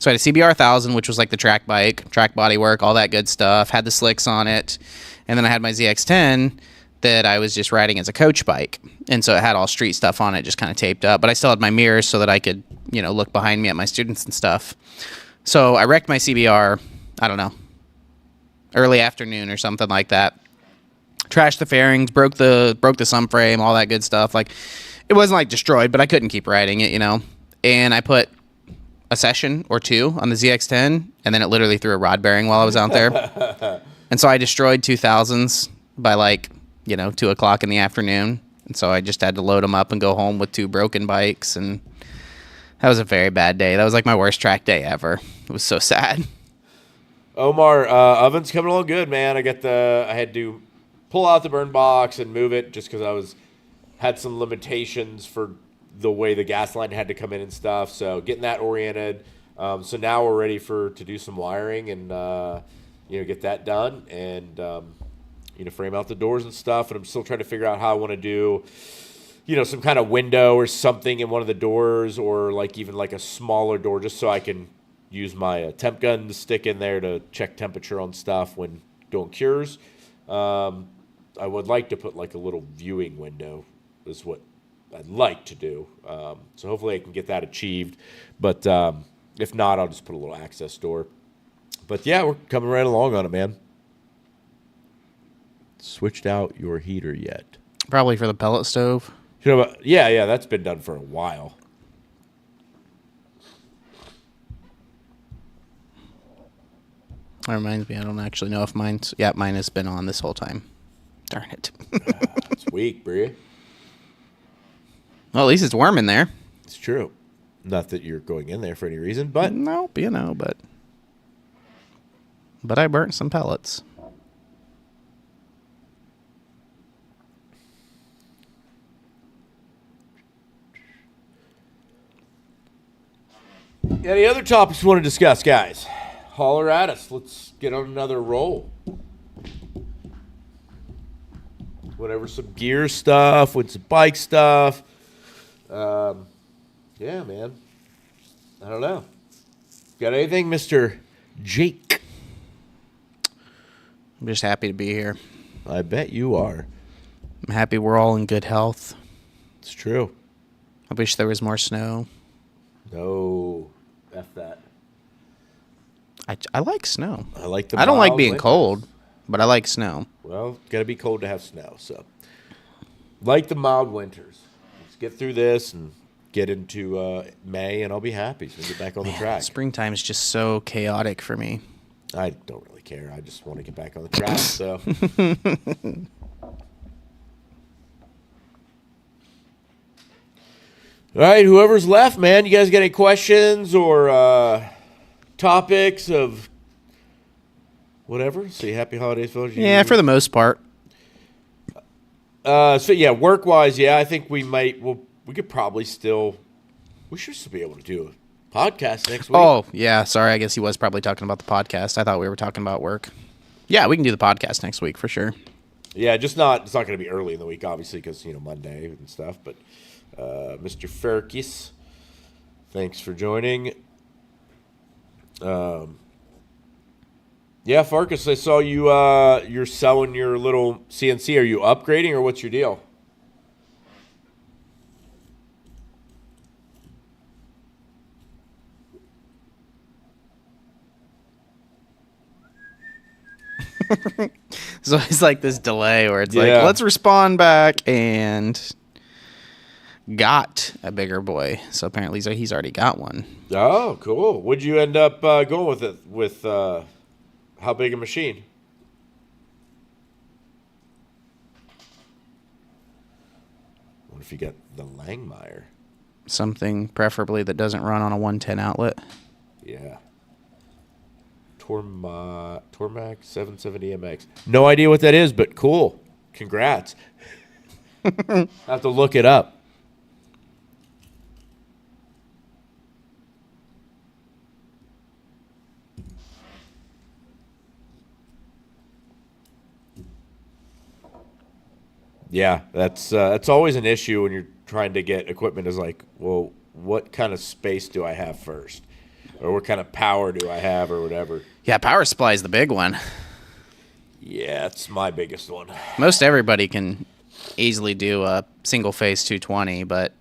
So I had a CBR 1000, which was like the track bike, track body work, all that good stuff. Had the slicks on it. And then I had my ZX10 that I was just riding as a coach bike. And so it had all street stuff on it, just kind of taped up. But I still had my mirrors so that I could, look behind me at my students and stuff. So I wrecked my CBR, I don't know, early afternoon or something like that. Trashed the fairings, broke the sum frame, all that good stuff. Like, it wasn't like destroyed, but I couldn't keep riding it, And I put a session or two on the ZX10, and then it literally threw a rod bearing while I was out there. And so I destroyed 2000s by 2 o'clock in the afternoon. And so I just had to load them up and go home with 2 broken bikes. And that was a very bad day. That was like my worst track day ever. It was so sad. Omar, oven's coming along good, man. I had to pull out the burn box and move it just because had some limitations for the way the gas line had to come in and stuff. So getting that oriented. So now we're ready to do some wiring and, get that done and, frame out the doors and stuff. And I'm still trying to figure out how I want to do, some kind of window or something in one of the doors or even a smaller door just so I can use my temp gun to stick in there to check temperature on stuff when doing cures. I would like to put a little viewing window is what I'd like to do. So hopefully I can get that achieved. But if not, I'll just put a little access door. But yeah, we're coming right along on it, man. Switched out your heater yet? Probably for the pellet stove. You know, yeah, that's been done for a while. That reminds me, I don't actually know if mine's... Yeah, mine has been on this whole time. Darn it. It's weak, Bria. Well, at least it's warm in there. It's true. Not that you're going in there for any reason, but... Nope, But I burnt some pellets. Any other topics you want to discuss, guys? Holler at us. Let's get on another roll. Whatever, some gear stuff, with some bike stuff. Yeah, man. I don't know. Got anything, Mr. Jake? I'm just happy to be here. I bet you are. I'm happy we're all in good health. It's true. I wish there was more snow. No. F that. I like snow. I like the I don't like mild being winters. cold, but I like snow. Well, got to be cold to have snow, so. Like the mild winters. Let's get through this and get into May, and I'll be happy. So we get back on the track. Springtime is just so chaotic for me. I don't really care. I just want to get back on the track, so. All right, whoever's left, man, you guys got any questions or topics of whatever? Say happy holidays, folks. Yeah, for the most part. So yeah, work-wise, yeah, I think we might. Well, we could probably still. We should still be able to do a podcast next week. Oh, yeah. Sorry, I guess he was probably talking about the podcast. I thought we were talking about work. Yeah, we can do the podcast next week for sure. Yeah, just not. It's not going to be early in the week, obviously, because Monday and stuff. But Mr. Ferkis, thanks for joining. Yeah, Farkas, I saw you. You're selling your little CNC. Are you upgrading, or what's your deal? So it's like this delay where it's Yeah. like, let's respond back, and got a bigger boy. So apparently he's already got one. Oh, cool. Would you end up going with it? With how big a machine? What if you got the Langmuir? Something preferably that doesn't run on a 110 outlet. Yeah. Tormac 770MX. No idea what that is, but cool. Congrats. I have to look it up. Yeah, that's always an issue when you're trying to get equipment. Is like, well, what kind of space do I have first, or what kind of power do I have, or whatever. Yeah, power supply is the big one. Yeah, it's my biggest one. Most everybody can easily do a single phase 220, but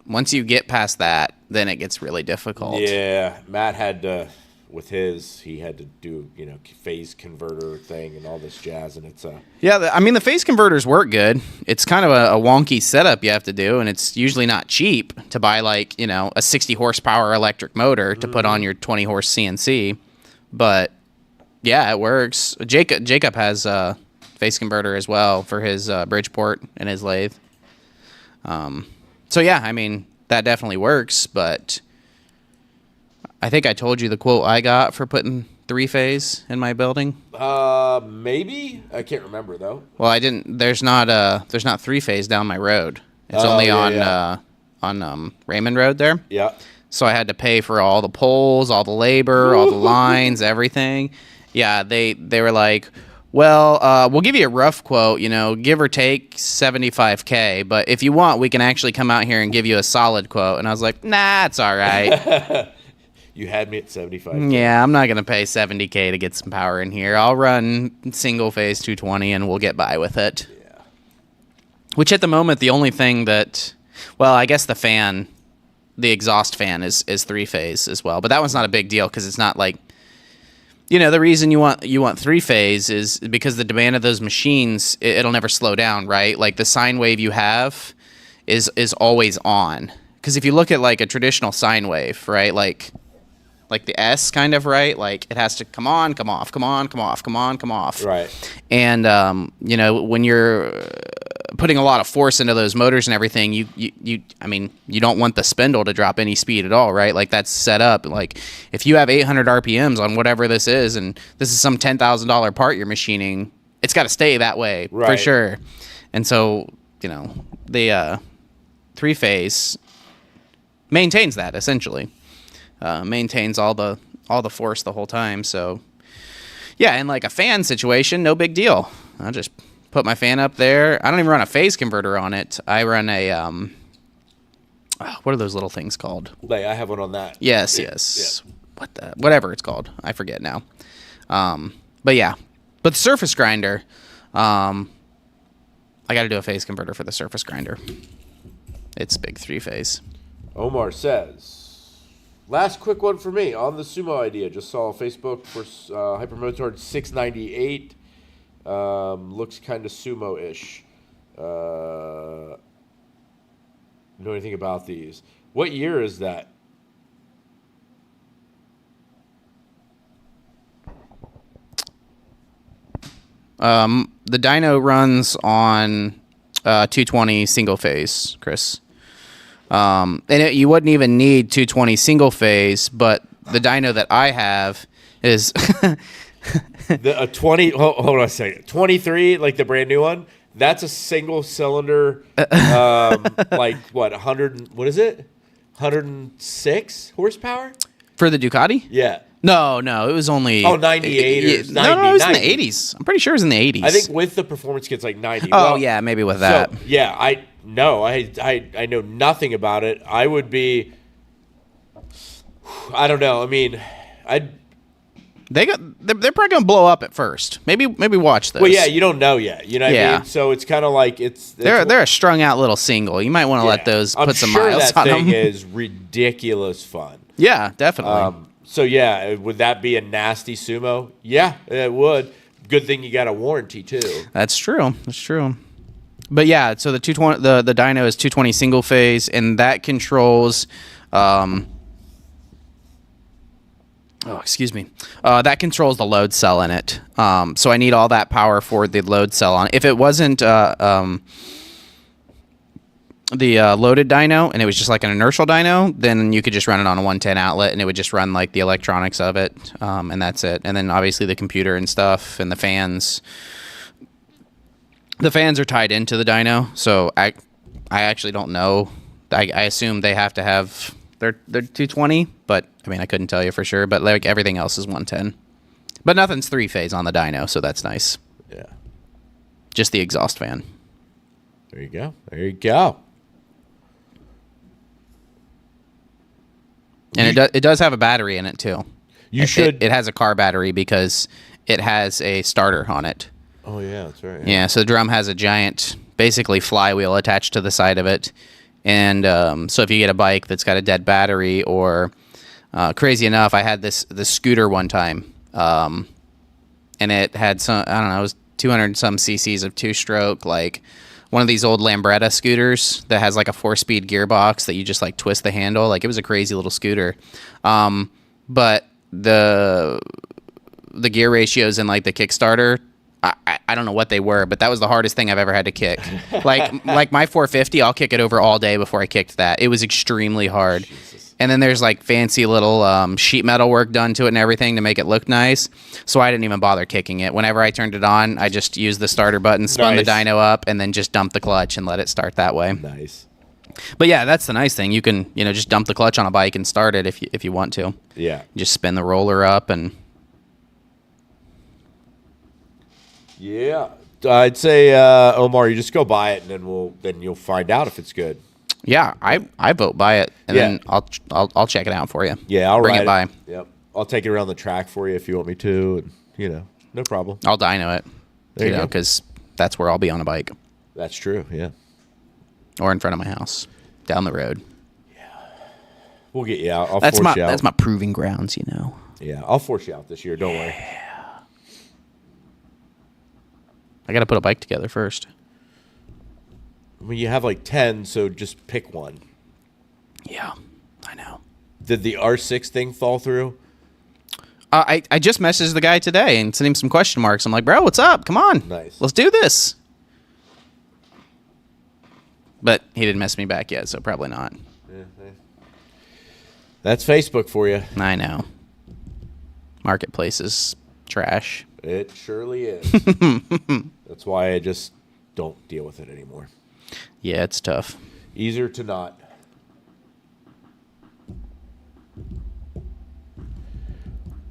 once you get past that, then it gets really difficult. Yeah, Matt had to, with his, he had to do, phase converter thing and all this jazz, and it's Yeah, the phase converters work good. It's kind of a wonky setup you have to do, and it's usually not cheap to buy a 60 horsepower electric motor to put on your 20 horse CNC. But yeah, it works. Jacob has a phase converter as well for his Bridgeport and his lathe. So yeah, that definitely works, but I think I told you the quote I got for putting 3-phase in my building. maybe I can't remember though. Well, I didn't. There's not 3-phase down my road. It's only on Raymond Road there. Yeah. So I had to pay for all the poles, all the labor, all the lines, everything. Yeah, they were like, well, we'll give you a rough quote, give or take $75K, but if you want, we can actually come out here and give you a solid quote. And I was like, nah, it's all right. You had me at 75. Yeah, I'm not going to pay $70K to get some power in here. I'll run single phase 220 and we'll get by with it. Yeah. Which at the moment, the only thing that, well, I guess the exhaust fan is 3-phase as well. But that one's not a big deal because it's not like, the reason you want 3-phase is because the demand of those machines, it'll never slow down, right? Like the sine wave you have is always on. Because if you look at like a traditional sine wave, right, like the S kind of, right, like it has to come on, come off, come on, come off, come on, come off. Right. And when you're putting a lot of force into those motors and everything, you don't want the spindle to drop any speed at all, right? Like that's set up. Like if you have 800 RPMs on whatever this is, and this is some $10,000 part you're machining, it's got to stay that way for sure. And so, the 3-phase maintains that essentially, maintains all the force the whole time. So yeah, in like a fan situation, no big deal. I'll just put my fan up there. I don't even run a phase converter on it. I run a what are those little things called? Like I have one on that. Yes. Yeah. Whatever it's called, I forget now. But the surface grinder, I got to do a phase converter for the surface grinder. It's big 3-phase. Omar says, last quick one for me on the sumo idea. Just saw Facebook for Hypermotard 698. Looks kind of sumo-ish. Know anything about these? What year is that? The dyno runs on 220 single phase, Chris. And you wouldn't even need 220 single phase, but the dyno that I have is a 20. Hold on a second. 23, like the brand new one. That's a single cylinder, like what? 100. What is it? 106 horsepower for the Ducati. Yeah. No, it was only 98 or 90. No, it was in the 80s. I'm pretty sure it was in the 80s. I think with the performance kits, like 90. Oh, well, yeah, maybe with that. So, yeah, I know nothing about it. I would be, I don't know. I mean, they're probably gonna blow up at first. Maybe watch this. Well, yeah, you don't know yet. You know what I mean? So it's kind of like they're a strung out little single. You might want to let those put some miles on them. I'm sure that thing is ridiculous fun. Yeah, definitely. So yeah, would that be a nasty sumo? Yeah, it would. Good thing you got a warranty too. That's true. But yeah, so the 220 the dyno is 220 single phase, and that controls that controls the load cell in it. So I need all that power for the load cell on it. If it wasn't the loaded dyno and it was just like an inertial dyno, then you could just run it on a 110 outlet and it would just run like the electronics of it, and that's it. And then obviously the computer and stuff and the fans. The fans are tied into the dyno, so I actually don't know. I assume they have to have they're 220, but I mean I couldn't tell you for sure. But like everything else is 110, but nothing's 3-phase on the dyno, so that's nice. Yeah, just the exhaust fan. There you go. And it does have a battery in it too. It has a car battery because it has a starter on it. Oh yeah, that's right. Yeah, so the drum has a giant, basically flywheel attached to the side of it, and so if you get a bike that's got a dead battery, or crazy enough, I had this scooter one time, and it had some, I don't know, it was 200 some cc's of 2-stroke, like one of these old Lambretta scooters that has like a 4-speed gearbox that you just like twist the handle. Like it was a crazy little scooter. But the gear ratios in like the Kickstarter, I don't know what they were, but that was the hardest thing I've ever had to kick. like my 450, I'll kick it over all day before I kicked that. It was extremely hard. Jesus. And then there's like fancy little sheet metal work done to it and everything to make it look nice. So I didn't even bother kicking it. Whenever I turned it on, I just used the starter button, spun the dyno up, and then just dumped the clutch and let it start that way. Nice. But yeah, that's the nice thing. You can, just dump the clutch on a bike and start it if you want to. Yeah. Just spin the roller up and. Yeah, I'd say Omar, you just go buy it and then you'll find out if it's good. Yeah, I vote buy it, and then I'll check it out for you. Yeah, I'll bring it by. Yep, I'll take it around the track for you if you want me to, and no problem. I'll dyno it, there you go, because that's where I'll be on a bike. That's true. Yeah, or in front of my house, down the road. Yeah, we'll get you out. That's my proving grounds, Yeah, I'll force you out this year. Don't worry. I got to put a bike together first. I mean, you have like 10, so just pick one. Yeah, I know. Did the R6 thing fall through? I just messaged the guy today and sent him some question marks. I'm like, bro, what's up? Come on. Nice. Let's do this. But he didn't mess me back yet, so probably not. Yeah, that's Facebook for you. I know. Marketplace is trash. It surely is. That's why I just don't deal with it anymore. Yeah, it's tough. Easier to not.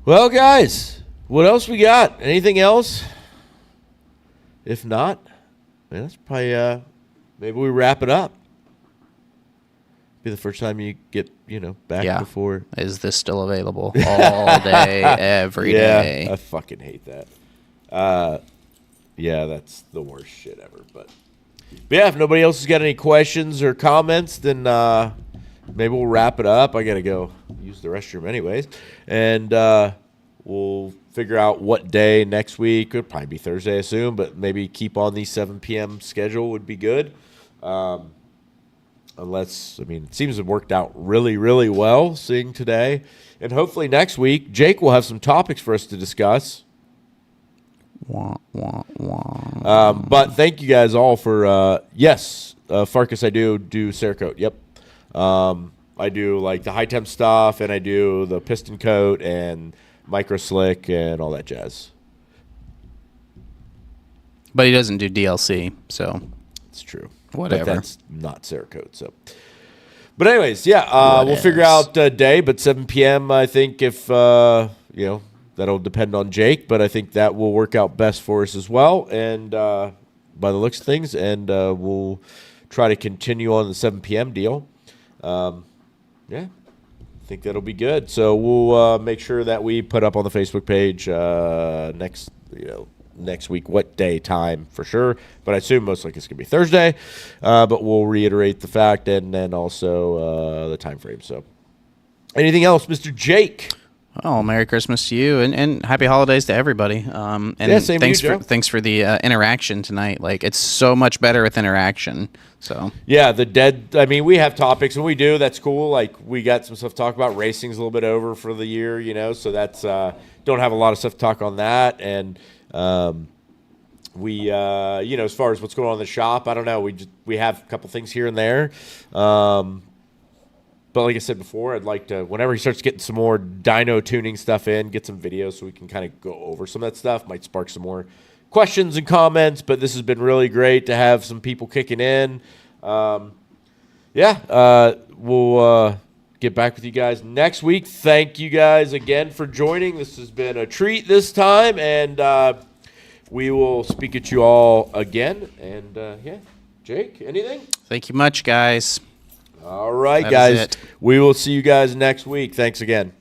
Well, guys, what else we got? Anything else? If not, man, that's probably maybe we wrap it up. Be the first time you get back before. Is this still available all day, every day? I fucking hate that. Yeah, that's the worst shit ever. But yeah, if nobody else has got any questions or comments, then maybe we'll wrap it up. I gotta go use the restroom anyways, and we'll figure out what day next week. It'll probably be Thursday, I assume, but maybe keep on the 7 p.m. schedule would be good. Unless, it seems to have worked out really, really well seeing today. And hopefully next week, Jake will have some topics for us to discuss. Wah, wah, wah. But thank you guys all for, yes, Farkas, I do Cerakote. Yep. I do like the high temp stuff, and I do the piston coat and micro slick and all that jazz. But he doesn't do DLC, so it's true. Whatever. But that's not Cerakote. So, but anyways, yeah, we'll figure out a day. But 7 p.m. I think if that'll depend on Jake, but I think that will work out best for us as well. And by the looks of things, and we'll try to continue on the 7 p.m. deal. Yeah, I think that'll be good. So we'll make sure that we put up on the Facebook page next week what day, time for sure. But I assume most likely it's going to be Thursday. But we'll reiterate the fact and then also the time frame. So anything else, Mr. Jake? Oh, Merry Christmas to you and Happy Holidays to everybody. And same thanks to you, for the interaction tonight. Like, it's so much better with interaction. So yeah, we have topics and we do. That's cool. Like, we got some stuff to talk about. Racing's a little bit over for the year, so that's don't have a lot of stuff to talk on that. And we as far as what's going on in the shop, I don't know. We have a couple things here and there. But like I said before, I'd like to, whenever he starts getting some more dyno tuning stuff in, get some videos so we can kind of go over some of that stuff. Might spark some more questions and comments, but this has been really great to have some people kicking in. We'll get back with you guys next week. Thank you guys again for joining. This has been a treat this time, and we will speak at you all again. And Jake, anything? Thank you much, guys. All right, guys. We will see you guys next week. Thanks again.